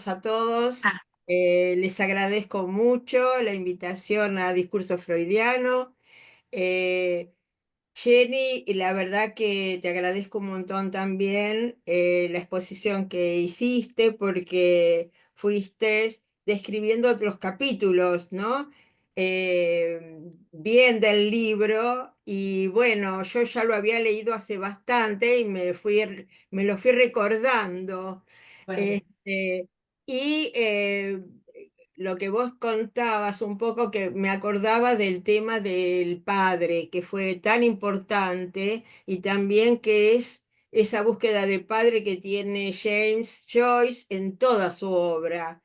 a todos. Ah, Les agradezco mucho la invitación a Discurso Freudiano. Eh, Jenny, y la verdad que te agradezco un montón también la exposición que hiciste porque fuiste describiendo otros capítulos, ¿no? Bien del libro y bueno, yo ya lo había leído hace bastante y me lo fui recordando. bueno, Este, y lo que vos contabas un poco que me acordaba del tema del padre, que fue tan importante y también que es esa búsqueda de padre que tiene James Joyce en toda su obra.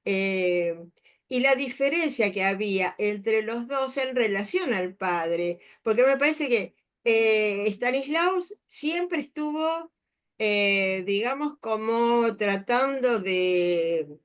Eh, y la diferencia que había entre los dos en relación al padre, porque me parece que Stanislaus siempre estuvo, digamos, como tratando de,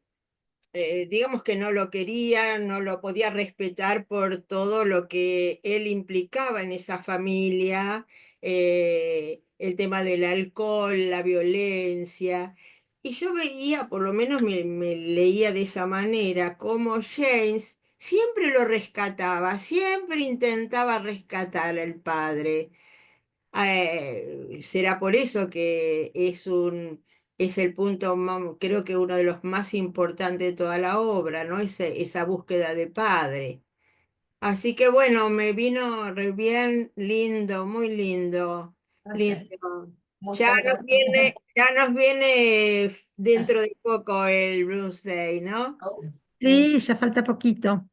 digamos que no lo quería, no lo podía respetar por todo lo que él implicaba en esa familia, el tema del alcohol, la violencia. Y yo veía, por lo menos me leía de esa manera, como James siempre lo rescataba, siempre intentaba rescatar al padre. Será por eso que es el punto, creo que uno de los más importantes de toda la obra, ¿no? Esa búsqueda de padre. Así que bueno, me vino re bien, lindo, muy lindo, Ok, lindo. muchas gracias. Ya nos viene dentro de poco el Bruce Day, ¿no? Oh, Sí, ya falta poquito,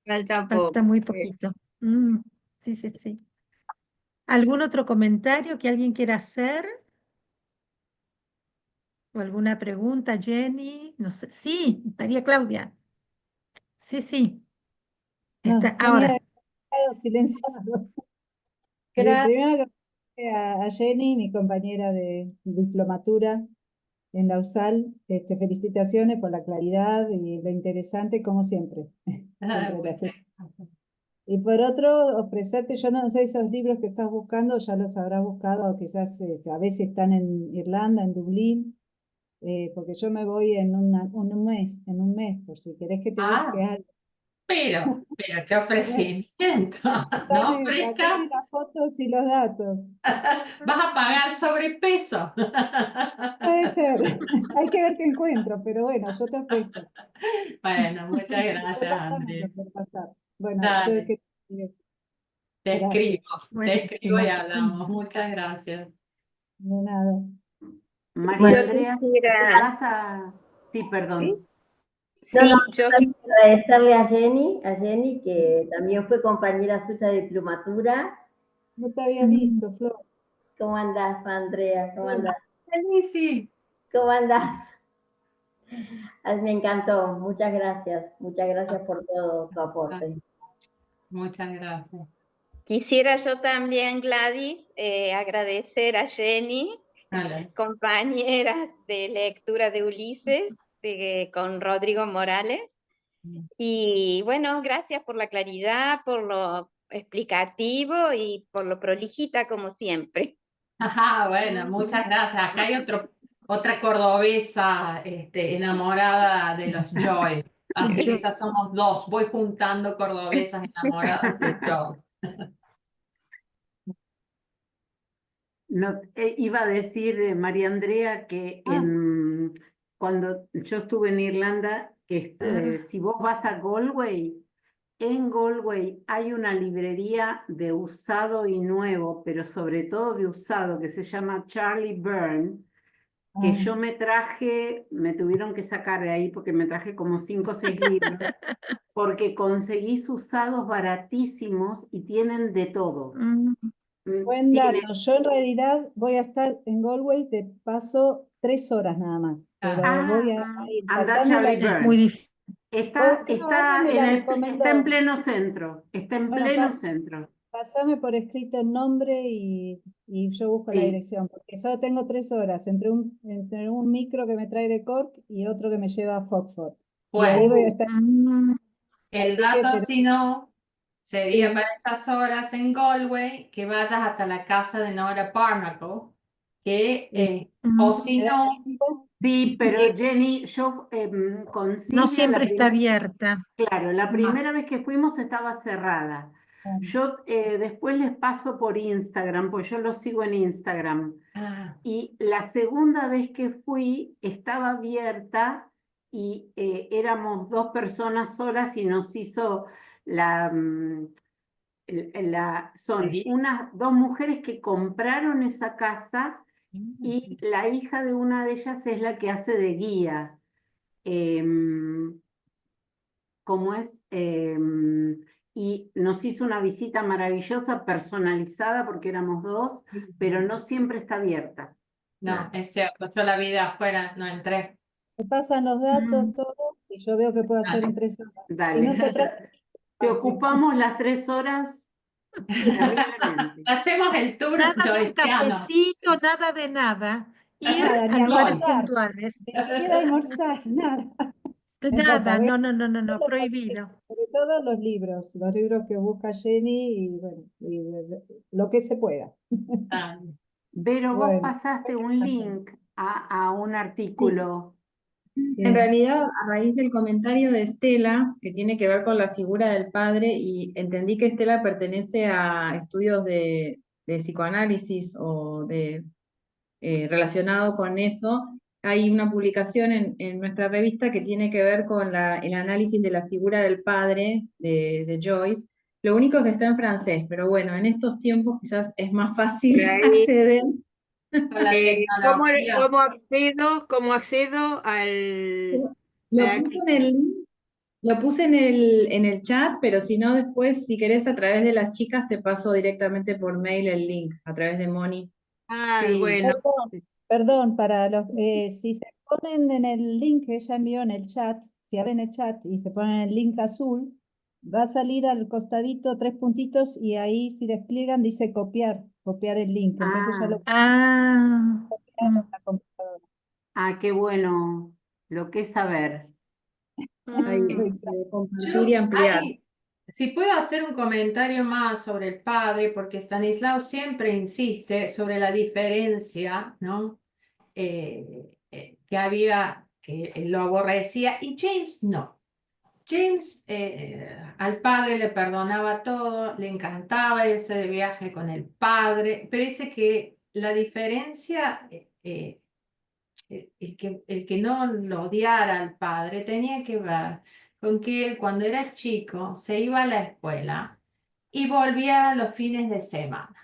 Falta falta poco. muy poquito. Mm, sí, sí, sí. ¿Algún otro comentario que alguien quiera hacer? ¿O alguna pregunta, Jenny? No sé. Sí, María Claudia. Sí, sí. Está No, tenía ahora. quedado silenciado. Gracias. Primero que a Jenny, mi compañera de diplomatura en la USAL, felicitaciones por la claridad y lo interesante, como siempre. Siempre lo haces. Y por otro, ofrecerte, yo no sé, esos libros que estás buscando, ya los habrás buscado, o quizás a veces están en Irlanda, en Dublín, porque yo me voy en en un mes, por si querés que te busque Ah, algo. pero qué ofrecimiento. No Pasame ofrezcas, las fotos y los datos. vas a pagar sobrepeso. Puede ser, hay que ver qué encuentro, pero bueno, yo te ofrezco. Bueno, muchas Después gracias, pásamelo Andrés. por pasar. Bueno, yo Dale, que gracias. te escribo y Buenísimo, hablamos. buenísimo. Muchas gracias. De nada. María Bueno, Yo Andrea, ¿te quisiera, vas a...? Sí, ¿Sí? perdón. no, sí, yo hay que agradecerle a Jenny, que también fue compañera suya de diplomatura. No te había Mm, visto, Flor. ¿Cómo andás, Andrea? ¿Cómo Bien. andás? Felici. ¿Cómo andás? Me encantó. Muchas gracias por todo tu aporte. Muchas gracias. Quisiera yo también, Gladys, agradecer a Jenny, Dale. compañeras de lectura de Ulises, con Rodrigo Morales. Y bueno, gracias por la claridad, por lo explicativo y por lo prolijita como siempre. Ajá, bueno, muchas gracias. Acá hay otra cordobesa enamorada de los Joyce. Así que yo, ya somos dos. Voy juntando cordobesas enamoradas de Joyce. No, iba a decir, María Andrea, que Ah, cuando yo estuve en Irlanda, si vos vas a Galway, en Galway hay una librería de usado y nuevo, pero sobre todo de usado, que se llama Charlie Byrne, que yo me tuvieron que sacar de ahí porque me traje como 5 o 6 libros, porque conseguís usados baratísimos y tienen de todo. mm, Buen Tienen, dato. Yo en realidad voy a estar en Galway, te paso 3 horas nada más, pero voy a ir. anda Pasame Charlie muy Byrne. difícil. alguien me la Está en recomendó. pleno centro, está en Bueno, pleno centro. pasame por escrito el nombre y yo busco la Sí, dirección, porque solo tengo 3 horas entre un micro que me trae de Cork y otro que me lleva a Foxford. Y ahí bueno, voy a estar. Mm, el Así que, dato, pero si no, sería sí. para esas horas en Galway que vayas hasta la casa de Nora Barnacle, Y o mm. si me da no, tiempo. sí, pero Jenny, yo con No Silvia, siempre está abierta. claro, la ah, primera vez que fuimos estaba cerrada. Yo después les paso por Instagram, pues yo los sigo en Instagram. ah, Y la segunda vez que fui estaba abierta y éramos 2 personas solas y nos hizo son sí. unas 2 mujeres que compraron esa casa y la hija de una de ellas es la que hace de guía. Como es, y nos hizo una visita maravillosa, personalizada, porque éramos 2, pero no siempre está abierta. No, es cierto, yo la vi de afuera, no entré. Me pasan los datos Mm, todos y yo veo que puedo hacer en Dale. 3 horas. Y Dale. no se trata Te ocupamos las 3 horas terriblemente. Hacemos el tour Nada de un joyciano. cafecito, nada de nada. Ir nada, ni a lugares almuerzo. puntuales. ni siquiera almorzar, nada. No importa, Nada, voy a no, hacer lo prohibido. posible, sobre todo los libros que busca Jenny y bueno, lo que se pueda. Dale. Vero, vos Bueno, pasaste un link a un artículo. En bien. realidad, a raíz del comentario de Estela, que tiene que ver con la figura del padre, y entendí que Estela pertenece a estudios de psicoanálisis o de relacionado con eso, hay una publicación en nuestra revista que tiene que ver con el análisis de la figura del padre de Joyce. Lo único es que está en francés, pero bueno, en estos tiempos quizás es más fácil Por ahí, acceder. Con la ¿cómo, tecnología. cómo accedo al... Lo a- puse en el, lo puse en el chat, pero si no, después, si querés, a través de las chicas, te paso directamente por mail el link, a través de Moni. Sí, bueno, Perdón, si se ponen en el link que ella envió en el chat, si abren el chat y se ponen el link azul, va a salir al costadito 3 puntitos y ahí si despliegan dice copiar el link. Entonces ya lo Ah, copian en la computadora. qué bueno lo que es saber. Ahí, mm. compartir y ampliar. Si puedo hacer un comentario más sobre el padre, porque Stanislao siempre insiste sobre la diferencia, ¿no? Que había, que él lo aborrecía, y James no. James al padre le perdonaba todo, le encantaba irse de viaje con el padre, pero dice que la diferencia, el que no lo odiara al padre tenía que ver con que él cuando era chico se iba a la escuela y volvía los fines de semana.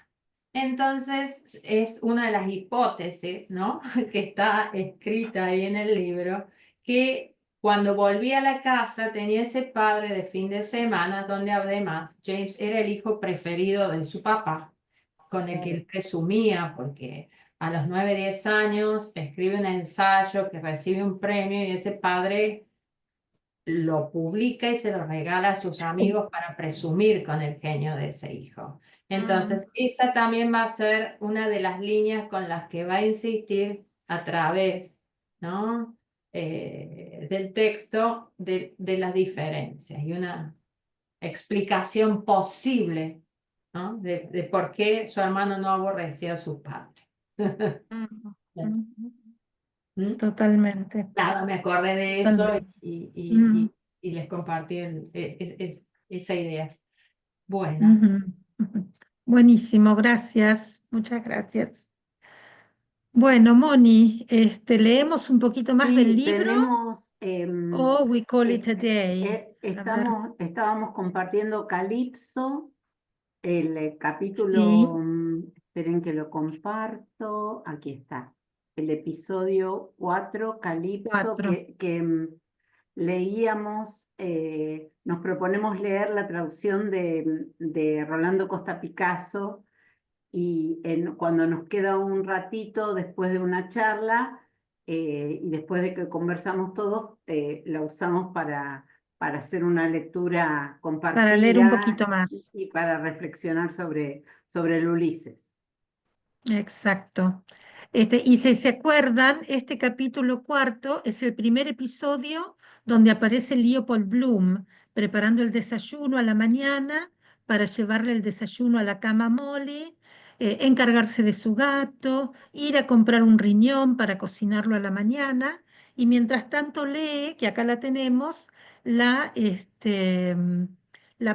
Entonces es una de las hipótesis, ¿no? que está escrita ahí en el libro, que cuando volvía a la casa tenía ese padre de fin de semana donde además James era el hijo preferido de su papá, con el que él presumía, porque a los 9, 10 años escribe un ensayo que recibe un premio y ese padre lo publica y se lo regala a sus amigos para presumir con el genio de ese hijo. Entonces, esa también va a ser una de las líneas con las que va a insistir a través, ¿no? del texto de las diferencias y una explicación posible, ¿no? de por qué su hermano no aborrecía a su padre. ¿Mm? Totalmente. Nada, me acordé de eso Totalmente. y les compartí esa idea. Bueno, Ujú. Buenísimo, gracias, muchas gracias. Bueno, Moni, leemos un poquito más del Sí, libro tenemos, o we call it a day. A ver, estábamos compartiendo Calipso, el sí, capítulo, esperen que lo comparto, aquí está, el episodio 4, Calipso, 4. que leíamos, nos proponemos leer la traducción de Rolando Costa Picasso y cuando nos queda un ratito después de una charla y después de que conversamos todos, la usamos para hacer una lectura Para leer un compartida poquito más. y para reflexionar sobre el Ulises. Exacto. Y si se acuerdan, este capítulo 4 es el primer episodio donde aparece Leopold Bloom preparando el desayuno a la mañana para llevarle el desayuno a la cama a Molly, encargarse de su gato, ir a comprar un riñón para cocinarlo a la mañana y mientras tanto lee, que acá la tenemos, la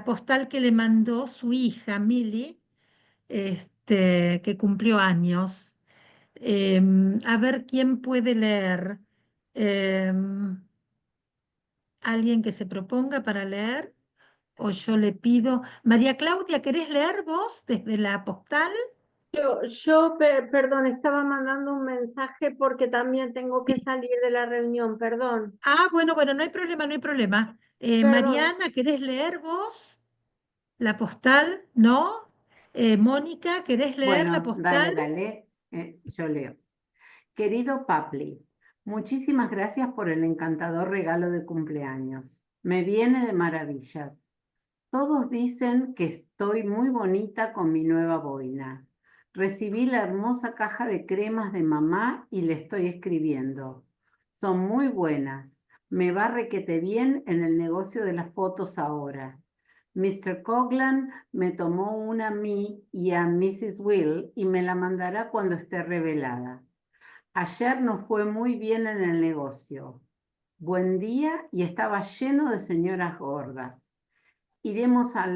postal que le mandó su hija Millie que cumplió años. A ver quién puede leer. Em, ¿Alguien que se proponga para leer? O yo le pido. María Claudia, ¿querés leer vos desde la postal? Perdón, estaba mandando un mensaje porque también tengo que salir de la reunión, perdón, Ah, bueno, no hay problema, no hay problema. perdón. Mariana, ¿querés leer vos la postal? ¿No? Mónica, ¿querés leer la Bueno, postal? dale, yo leo. Querido Papley, Muchísimas gracias por el encantador regalo de cumpleaños. Me viene de maravillas. Todos dicen que estoy muy bonita con mi nueva boina. Recibí la hermosa caja de cremas de mamá y le estoy escribiendo. Son muy buenas. Me va requete bien en el negocio de las fotos ahora. Mr. Coglan me tomó una a mí y a Mrs. Will y me la mandará cuando esté revelada. Ayer nos fue muy bien en el negocio. Buen día y estaba lleno de señoras gordas. Iremos a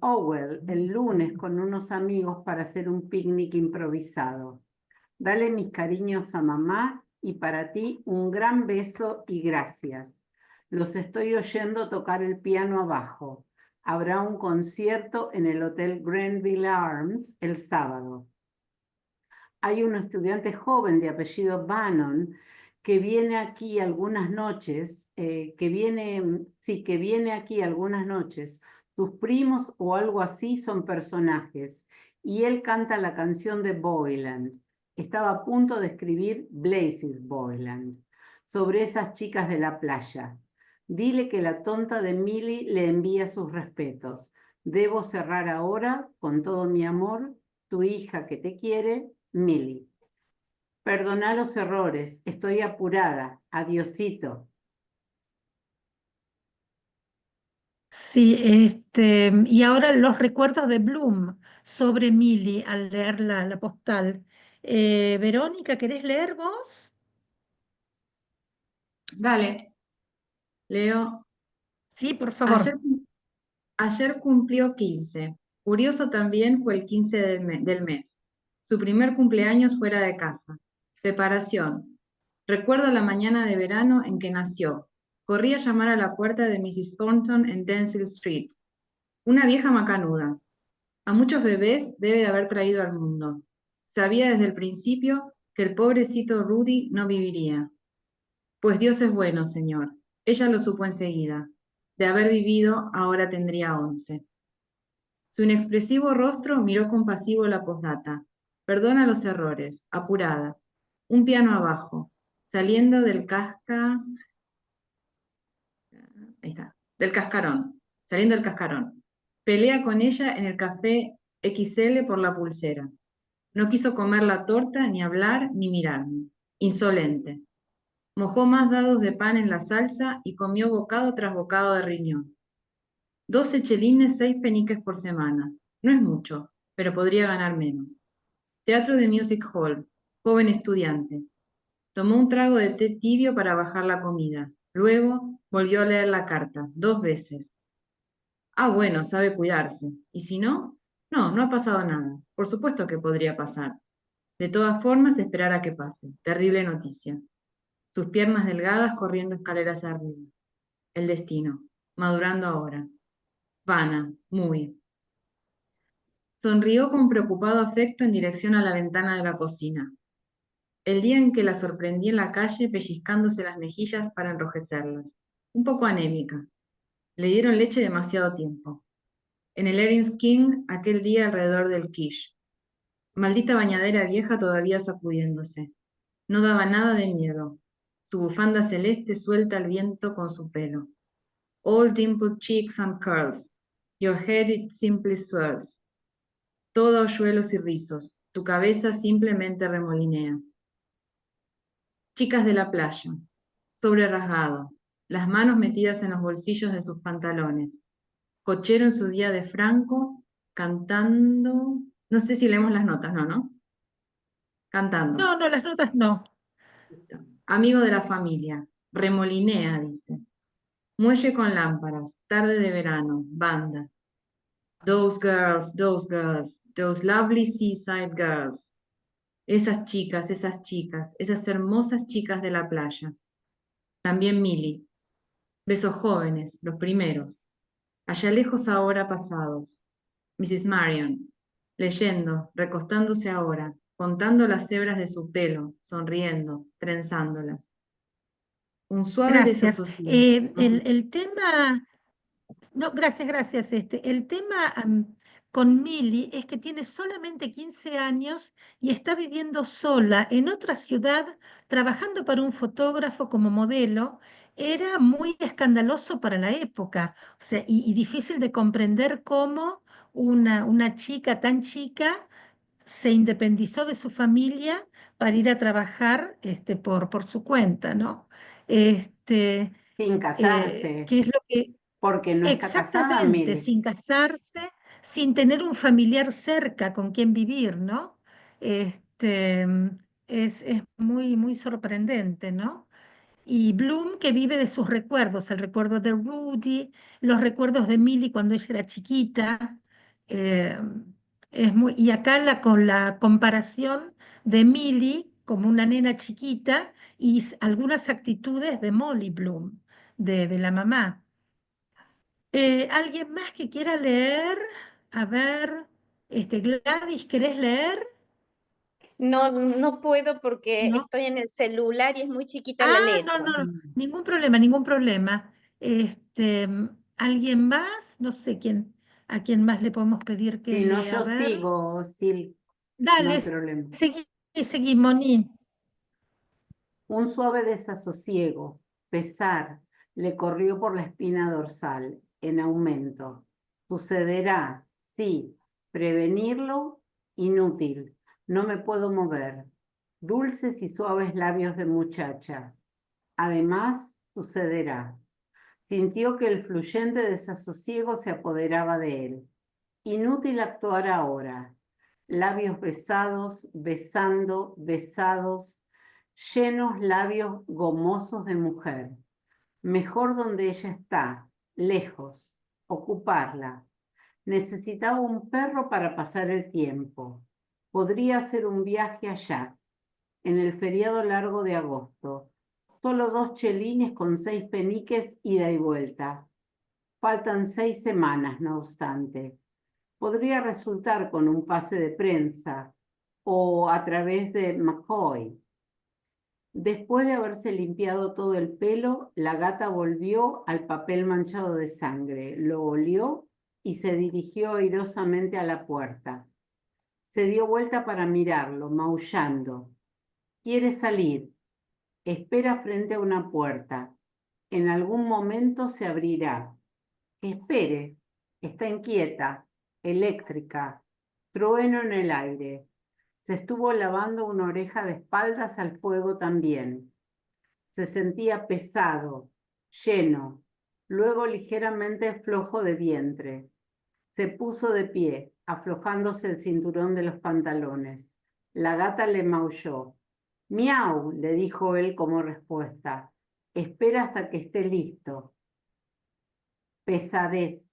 Owell el lunes con unos amigos para hacer un picnic improvisado. Dale mis cariños a mamá y para ti un gran beso y gracias. Los estoy oyendo tocar el piano abajo. Habrá un concierto en el Hotel Granville Arms el sábado. Hay un estudiante joven de apellido Bannon que viene aquí algunas noches, que viene aquí algunas noches. Sus primos o algo así son personajes y él canta la canción de Boylan. Estaba a punto de escribir Blazes Boylan sobre esas chicas de la playa. Dile que la tonta de Millie le envía sus respetos. Debo cerrar ahora, con todo mi amor, tu hija que te quiere, Millie. Perdona los errores, estoy apurada. Adiosito. Sí, y ahora los recuerdos de Bloom sobre Millie al leer la postal. Verónica, ¿querés leer vos? Dale, leo. Sí, por favor. Ayer cumplió 15. Curioso también fue el 15 del mes. Su primer cumpleaños fuera de casa. Separación. Recuerdo la mañana de verano en que nació. Corrí a llamar a la puerta de Mrs. Thornton en Denzil Street. Una vieja macanuda. A muchos bebés debe de haber traído al mundo. Sabía desde el principio que el pobrecito Rudy no viviría. Pues Dios es bueno, señor. Ella lo supo enseguida. De haber vivido, ahora tendría 11. Su inexpresivo rostro miró compasivo la postdata. Perdona los errores, apurada. Un piano abajo, saliendo del del cascarón, saliendo del cascarón. Pelea con ella en el café XL por la pulsera. No quiso comer la torta, ni hablar, ni mirarme. Insolente. Mojó más dados de pan en la salsa y comió bocado tras bocado de riñón. 12 chelines, 6 peniques por semana. No es mucho, pero podría ganar menos. Teatro de Music Hall. Joven estudiante. Tomó un trago de té tibio para bajar la comida. Luego volvió a leer la carta, 2 veces. Ah, bueno, sabe cuidarse. ¿Y si no? No, no ha pasado nada. Por supuesto que podría pasar. De todas formas, esperar a que pase. Terrible noticia. Sus piernas delgadas corriendo escaleras arriba. El destino. Madurando ahora. Vana, muy. Sonrió con preocupado afecto en dirección a la ventana de la cocina. El día en que la sorprendí en la calle pellizcándose las mejillas para enrojecerlas. Un poco anémica. Le dieron leche demasiado tiempo. En el Erin's King, aquel día alrededor del quiche. Maldita bañadera vieja todavía sacudiéndose. No daba nada de miedo. Su bufanda celeste suelta al viento con su pelo. All dimpled cheeks and curls. Your head it simply swirls. Todo hoyuelos y rizos. Tu cabeza simplemente remolinea. Chicas de la playa. Sobre rasgado. Las manos metidas en los bolsillos de sus pantalones. Cochero en su día de Franco, cantando. No sé si leemos las notas, ¿no? Cantando. No, no, las notas no. Amigo de la familia. Remolinea, dice. Muelle con lámparas. Tarde de verano. Banda. Those girls, those lovely seaside girls. Esas chicas, esas hermosas chicas de la playa. También Millie. Besos jóvenes, los primeros. Allá lejos ahora pasados. Mrs. Marion. Leyendo, recostándose ahora, contando las hebras de su pelo, sonriendo, trenzándolas. Un suave Gracias. desasosiego. El tema, no, gracias. El tema con Millie es que tiene solamente 15 años y está viviendo sola en otra ciudad, trabajando para un fotógrafo como modelo. Era muy escandaloso para la época, o sea, y difícil de comprender cómo una chica tan chica se independizó de su familia para ir a trabajar por su cuenta, ¿no? Sin ¿Qué casarse, es lo que porque no está casada, exactamente, Millie. sin casarse, sin tener un familiar cerca con quien vivir, ¿no? Este, es muy, muy sorprendente, ¿no? Y Bloom que vive de sus recuerdos, el recuerdo de Rudy, los recuerdos de Millie cuando ella era chiquita. eh, y acá con la comparación de Millie como una nena chiquita y algunas actitudes de Molly Bloom, de la mamá. ¿Alguien más que quiera leer? A ver, Gladys, ¿querés leer? No, no puedo porque ¿No? estoy en el celular y es muy chiquita la Ah, no, letra. no, ningún problema, ningún problema. ¿Alguien más? No sé a quién más le podemos pedir que Si no, lea. A yo ver. sigo, Sil, no hay Dale, problema. seguí, Moni. Un suave desasosiego, pesar, le corrió por la espina dorsal, en aumento. Sucederá, sí. Prevenirlo, inútil. No me puedo mover. Dulces y suaves labios de muchacha. Además, sucederá. Sintió que el fluyente desasosiego se apoderaba de él. Inútil actuar ahora. Labios besados, besando, besados, llenos labios gomosos de mujer. Mejor donde ella está, lejos, ocuparla. Necesitaba un perro para pasar el tiempo. Podría hacer un viaje allá, en el feriado largo de agosto. Solo 2 chelines con 6 peniques ida y vuelta. Faltan 6 semanas, no obstante. Podría resultar con un pase de prensa o a través de McCoy. Después de haberse limpiado todo el pelo, la gata volvió al papel manchado de sangre, lo olió y se dirigió airosamente a la puerta. Se dio vuelta para mirarlo, maullando. Quiere salir. Espera frente a una puerta. En algún momento se abrirá. Espere. Está inquieta, eléctrica, trueno en el aire. Se estuvo lavando una oreja de espaldas al fuego también. Se sentía pesado, lleno, luego ligeramente flojo de vientre. Se puso de pie, aflojándose el cinturón de los pantalones. La gata le maulló. Miau, le dijo él como respuesta. Espera hasta que esté listo. Pesadez.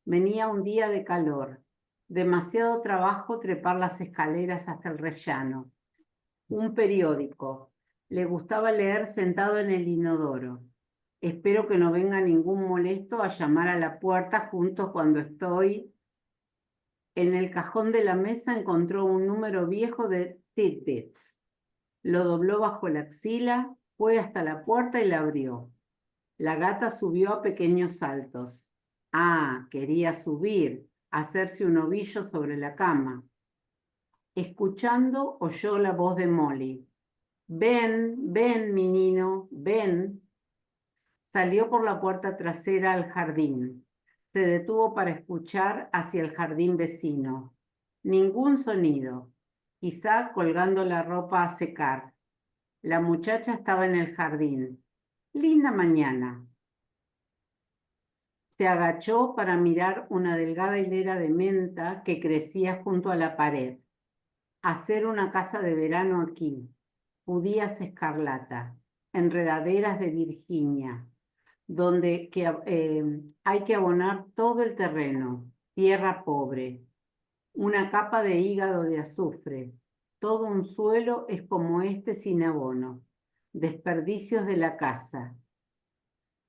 Venía un día de calor. Demasiado trabajo trepar las escaleras hasta el rellano. Un periódico. Le gustaba leer sentado en el inodoro. Espero que no venga ningún molesto a llamar a la puerta justo cuando estoy. En el cajón de la mesa encontró un número viejo de Tidbits. Lo dobló bajo la axila, fue hasta la puerta y la abrió. La gata subió a pequeños saltos. Ah, quería subir, hacerse un ovillo sobre la cama. Escuchando, oyó la voz de Molly. Ven, ven, mi niño, ven. Salió por la puerta trasera al jardín. Se detuvo para escuchar hacia el jardín vecino. Ningún sonido. Quizá colgando la ropa a secar. La muchacha estaba en el jardín. Linda mañana. Se agachó para mirar una delgada hilera de menta que crecía junto a la pared. Hacer una casa de verano aquí. Judías escarlata. Enredaderas de Virginia. Donde hay que abonar todo el terreno. Tierra pobre. Una capa de hígado de azufre. Todo un suelo es como este sin abono. Desperdicios de la casa.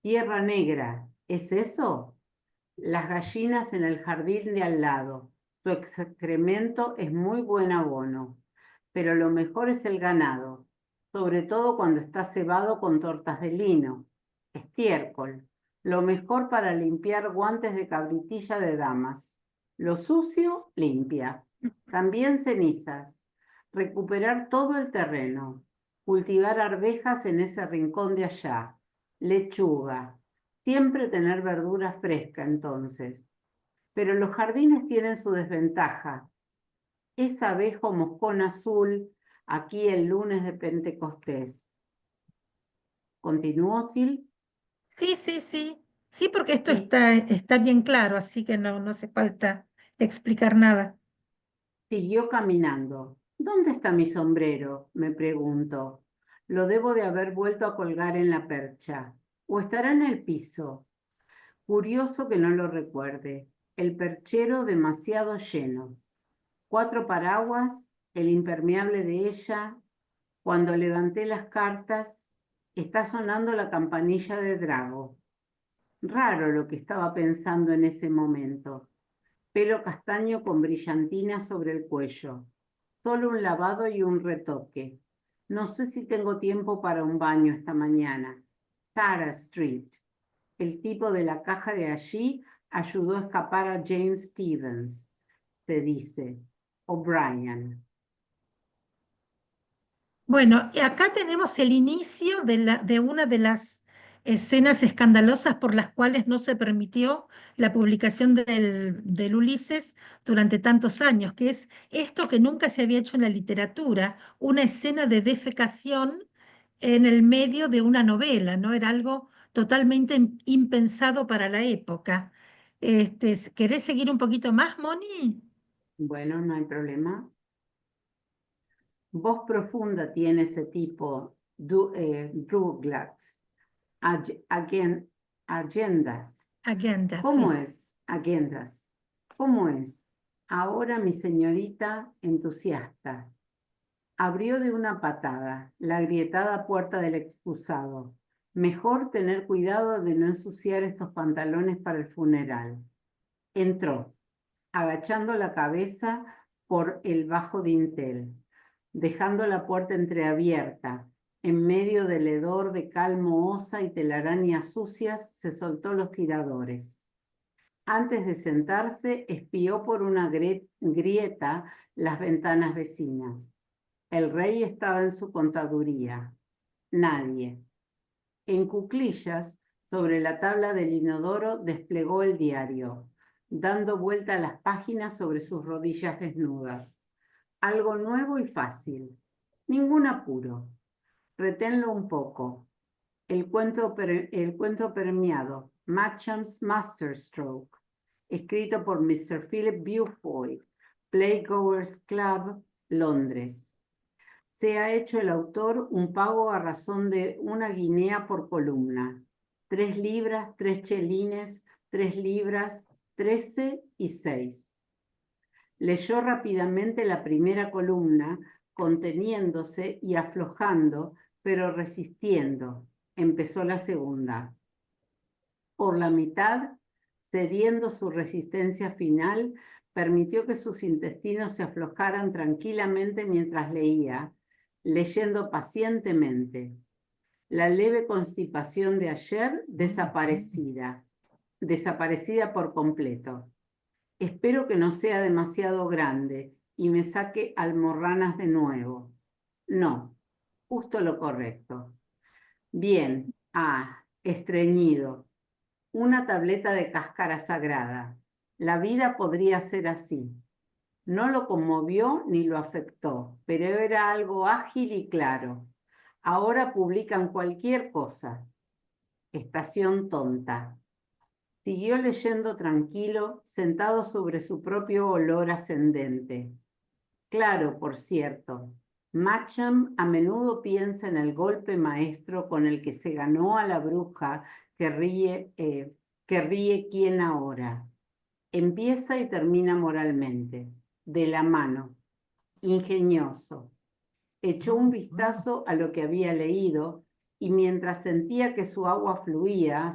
Tierra negra, ¿es eso? Las gallinas en el jardín de al lado. Su excremento es muy buen abono. Pero lo mejor es el ganado, sobre todo cuando está cebado con tortas de lino. Estiércol. Lo mejor para limpiar guantes de cabritilla de damas. Lo sucio, limpia. También cenizas. Recuperar todo el terreno. Cultivar arvejas en ese rincón de allá. Lechuga. Siempre tener verdura fresca entonces. Pero los jardines tienen su desventaja. Esa abeja moscón azul aquí el lunes de Pentecostés. ¿Continuó, Sil? Sí, sí, sí. Sí, porque esto Sí. está bien claro, así que no hace falta explicar nada. Siguió caminando. ¿Dónde está mi sombrero?, me preguntó. Lo debo de haber vuelto a colgar en la percha. ¿O estará en el piso? Curioso que no lo recuerde. El perchero demasiado lleno. 4 paraguas, el impermeable de ella. Cuando levanté las cartas, está sonando la campanilla de Drago. Raro lo que estaba pensando en ese momento. Pelo castaño con brillantina sobre el cuello. Solo un lavado y un retoque. No sé si tengo tiempo para un baño esta mañana. Tara Street. El tipo de la caja de allí ayudó a escapar a James Stevens, se dice. O'Brien. Bueno, y acá tenemos el inicio de una de las escenas escandalosas por las cuales no se permitió la publicación del Ulises durante tantos años, que es esto que nunca se había hecho en la literatura, una escena de defecación en el medio de una novela, ¿no? Era algo totalmente impensado para la época. ¿Querés seguir un poquito más, Moni? Bueno, no hay problema. Voz profunda tiene ese tipo, Douglas. Agendas. Agenda, ¿Cómo sí. es? Agendas. ¿Cómo es? Ahora mi señorita entusiasta. Abrió de una patada la agrietada puerta del excusado. Mejor tener cuidado de no ensuciar estos pantalones para el funeral. Entró, agachando la cabeza por el bajo dintel, dejando la puerta entreabierta. En medio del hedor de cal mohosa y telarañas sucias, se soltó los tiradores. Antes de sentarse, espió por una grieta las ventanas vecinas. El rey estaba en su contaduría. Nadie. En cuclillas, sobre la tabla del inodoro, desplegó el diario, dando vuelta a las páginas sobre sus rodillas desnudas. Algo nuevo y fácil. Ningún apuro. Reténlo un poco. El cuento premiado, Matcham's Masterstroke, escrito por Mr. Philip Beaufoy, Playgoers Club, Londres. Se ha hecho el autor un pago a razón de 1 guinea por columna. 3 libras, 3 chelines, 3 libras, 13 y 6. Leyó rápidamente la primera columna, conteniéndose y aflojando, pero resistiendo. Empezó la segunda. Por la mitad, cediendo su resistencia final, permitió que sus intestinos se aflojaran tranquilamente mientras leía, leyendo pacientemente. La leve constipación de ayer desaparecida por completo. Espero que no sea demasiado grande y me saque almorranas de nuevo. No, justo lo correcto. Bien, estreñido. Una tableta de cáscara sagrada. La vida podría ser así. No lo conmovió ni lo afectó, pero era algo ágil y claro. Ahora publican cualquier cosa. Estación tonta. Siguió leyendo tranquilo, sentado sobre su propio olor ascendente. Claro, por cierto, Matcham a menudo piensa en el golpe maestro con el que se ganó a la bruja que ríe quién ahora. Empieza y termina moralmente, de la mano, ingenioso. Echó un vistazo a lo que había leído y mientras sentía que su agua fluía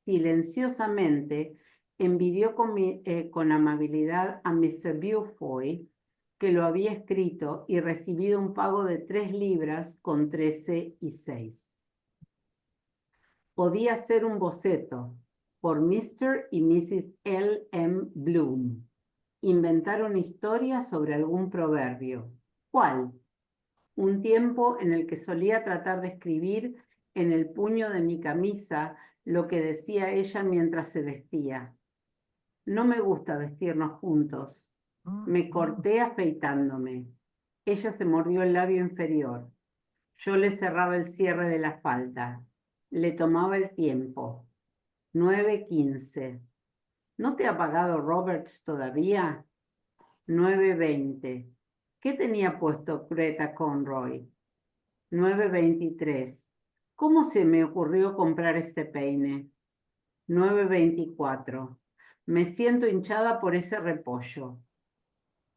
silenciosamente, envidió con amabilidad a Mr. Beaufoy, que lo había escrito y recibido un pago de 3 libras con 13 y 6. Podía ser un boceto por Mr. y Mrs. L. M. Bloom. Inventar una historia sobre algún proverbio. ¿Cuál? Un tiempo en el que solía tratar de escribir en el puño de mi camisa lo que decía ella mientras se vestía. No me gusta vestirnos juntos. Me corté afeitándome. Ella se mordió el labio inferior. Yo le cerraba el cierre de la falda. Le tomaba el tiempo. 9:15. ¿No te ha pagado Roberts todavía? 9:20. ¿Qué tenía puesto Greta Conroy? 9:23. ¿Cómo se me ocurrió comprar este peine? 9:24. Me siento hinchada por ese repollo.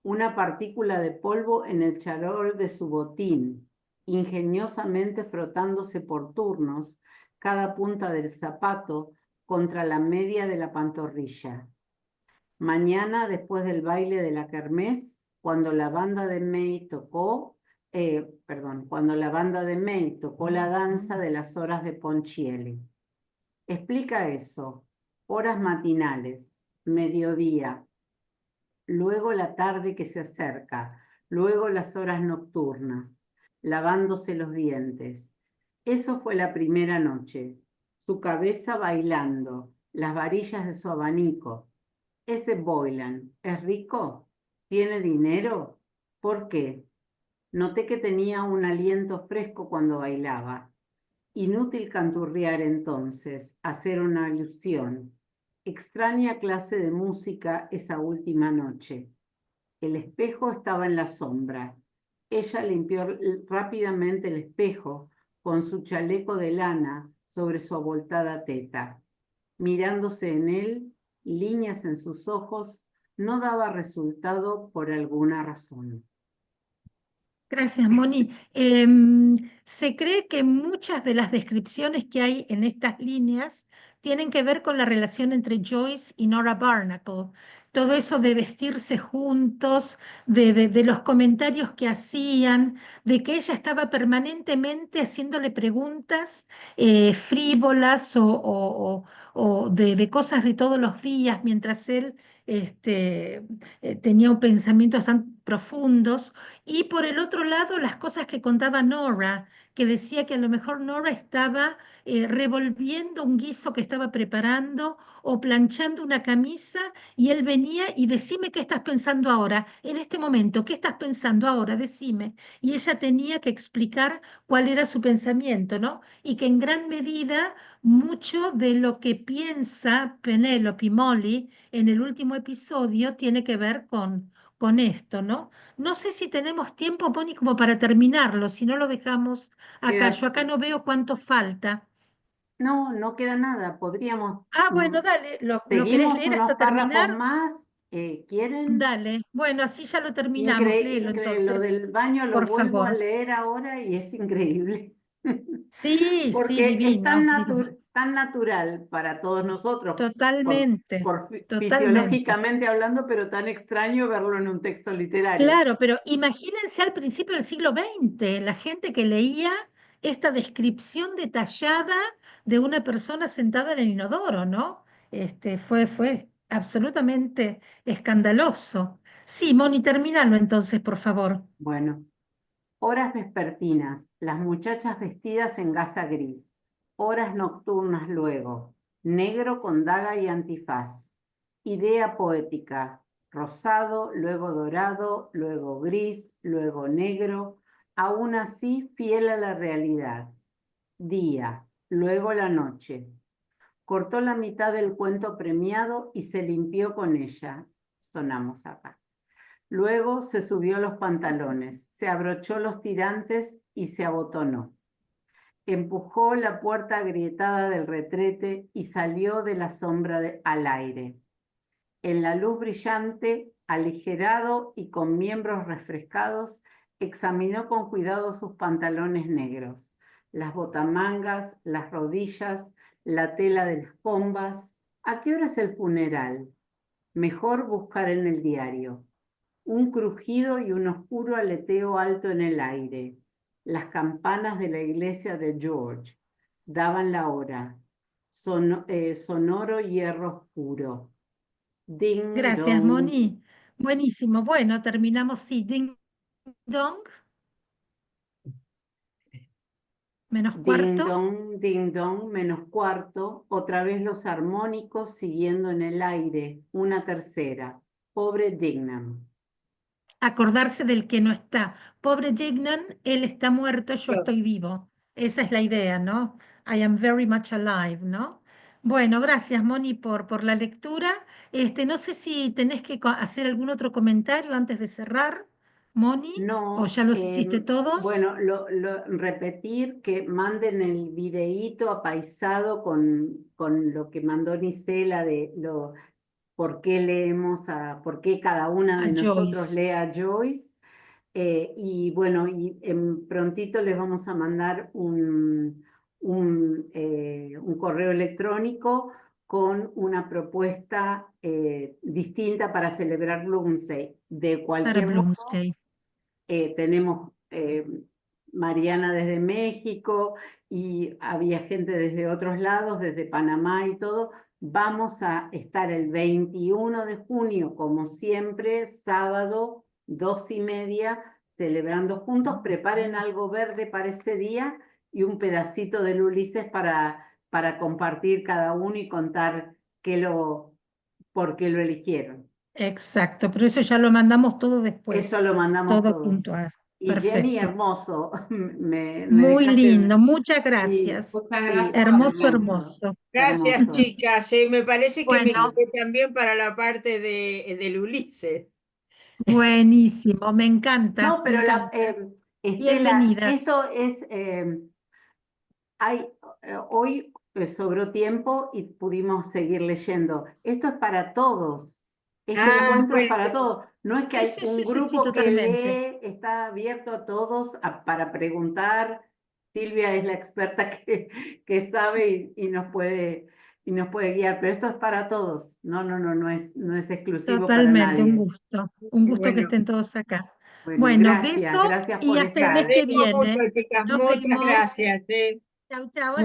Una partícula de polvo en el charol de su botín, ingeniosamente frotándose por turnos cada punta del zapato contra la media de la pantorrilla. Mañana, después del baile de la kermés, cuando la banda de May tocó la danza de las horas de Ponchielli. Explica eso. Horas matinales, mediodía, luego la tarde que se acerca, luego las horas nocturnas, lavándose los dientes. Eso fue la primera noche. Su cabeza bailando, las varillas de su abanico. Ese Boylan, ¿es rico? ¿Tiene dinero? ¿Por qué? Noté que tenía un aliento fresco cuando bailaba. Inútil canturrear entonces, hacer una alusión. Extraña clase de música esa última noche. El espejo estaba en la sombra. Ella limpió rápidamente el espejo con su chaleco de lana sobre su abultada teta. Mirándose en él, líneas en sus ojos, no daba resultado por alguna razón. Gracias, Moni. Se cree que muchas de las descripciones que hay en estas líneas tienen que ver con la relación entre Joyce y Nora Barnacle. Todo eso de vestirse juntos, de los comentarios que hacían, de que ella estaba permanentemente haciéndole preguntas frívolas o de cosas de todos los días, mientras él tenía pensamientos tan profundos. Y por el otro lado, las cosas que contaba Nora, que decía que a lo mejor Nora estaba revolviendo un guiso que estaba preparando o planchando una camisa y él venía y decime qué estás pensando ahora, en este momento, qué estás pensando ahora, decime. Y ella tenía que explicar cuál era su pensamiento, ¿no? Y que en gran medida mucho de lo que piensa Penélope Molly en el último episodio tiene que ver con esto, ¿no? No sé si tenemos tiempo, Bonnie, como para terminarlo, si no lo dejamos acá. Yo acá no veo cuánto falta. No, no queda nada. Podríamos... Ah, bueno, dale, ¿lo querés Seguimos leer unos hasta párrafos terminar? más. ¿Quieren? Dale, bueno, así ya lo terminamos. Léelo Lo entonces, del baño lo por vuelvo a favor. leer ahora y es increíble. Sí, sí, Porque es divino, divino. tan natural para todos nosotros, Totalmente, totalmente. fisiológicamente hablando, pero tan extraño verlo en un texto literario. Claro, pero imagínense al principio del siglo XX, la gente que leía esta descripción detallada de una persona sentada en el inodoro, ¿no? Fue absolutamente escandaloso. Sí, Moni, terminalo entonces, por favor. Bueno, horas vespertinas, las muchachas vestidas en gasa gris. Horas nocturnas luego, negro con daga y antifaz. Idea poética, rosado, luego dorado, luego gris, luego negro, aún así fiel a la realidad. Día, luego la noche. Cortó la mitad del cuento premiado y se limpió con ella. Sonamos acá. Luego se subió los pantalones, se abrochó los tirantes y se abotonó. Empujó la puerta agrietada del retrete y salió de la sombra al aire. En la luz brillante, aligerado y con miembros refrescados, examinó con cuidado sus pantalones negros, las botamangas, las rodillas, la tela de las combas. ¿A qué hora es el funeral? Mejor buscar en el diario. Un crujido y un oscuro aleteo alto en el aire. Las campanas de la iglesia de George daban la hora. Sonoro hierro oscuro. Ding Gracias, dong. Moni. Buenísimo. Bueno, terminamos, sí. Ding dong, menos cuarto. Ding dong, menos cuarto. Otra vez los armónicos siguiendo en el aire. Una tercera. Pobre Dignam. Acordarse del que no está. Pobre Dignan, él está muerto, yo estoy vivo. Esa es la idea, ¿no? I am very much alive, ¿no? Bueno, gracias, Moni, por la lectura. No sé si tenés que hacer algún otro comentario antes de cerrar, Moni, o No, ya los hiciste todos. bueno, repetir que manden el videíto apaisado con lo que mandó Nisela de por qué leemos por qué cada una A de nosotros Joyce. lee a Joyce. Y bueno, y prontito les vamos a mandar un correo electrónico con una propuesta distinta para celebrar Bloomsday. De Para cualquier modo, Bloomsday. tenemos Mariana desde México y había gente desde otros lados, desde Panamá y todo. Vamos a estar el 21 de junio, como siempre, sábado, 2:30, celebrando juntos. Preparen algo verde para ese día y un pedacito del Ulises para compartir cada uno y contar por qué lo eligieron. Exacto, pero eso ya lo mandamos todo después. Eso lo mandamos Todo todo. puntual. Y Jenny, Perfecto. hermoso. Me Muy dejaste. lindo, muchas Sí, gracias. Muchas sí, gracias. Hermoso, hermoso. Gracias, hermoso. chicas. Me parece que me Bueno, quedé también para la parte del Ulises. buenísimo, me encanta, No, me pero encanta. Estela, Bienvenidas. esto es, hoy sobró tiempo y pudimos seguir leyendo. Esto es para todos. Este encuentro es Bueno, para todos. No es que hay Sí, un sí, sí, sí, grupo que totalmente. lee, está abierto a todos para preguntar. Silvia es la experta que sabe y nos puede guiar, pero esto es para todos. No es exclusivo para Totalmente, un nadie. gusto. Un gusto que bueno, estén todos acá. Bueno, Bueno, beso gracias y por hasta el estar. mes que agradezco mucho, viene. chicas. Nos Muchas vemos. gracias. Chau, chau.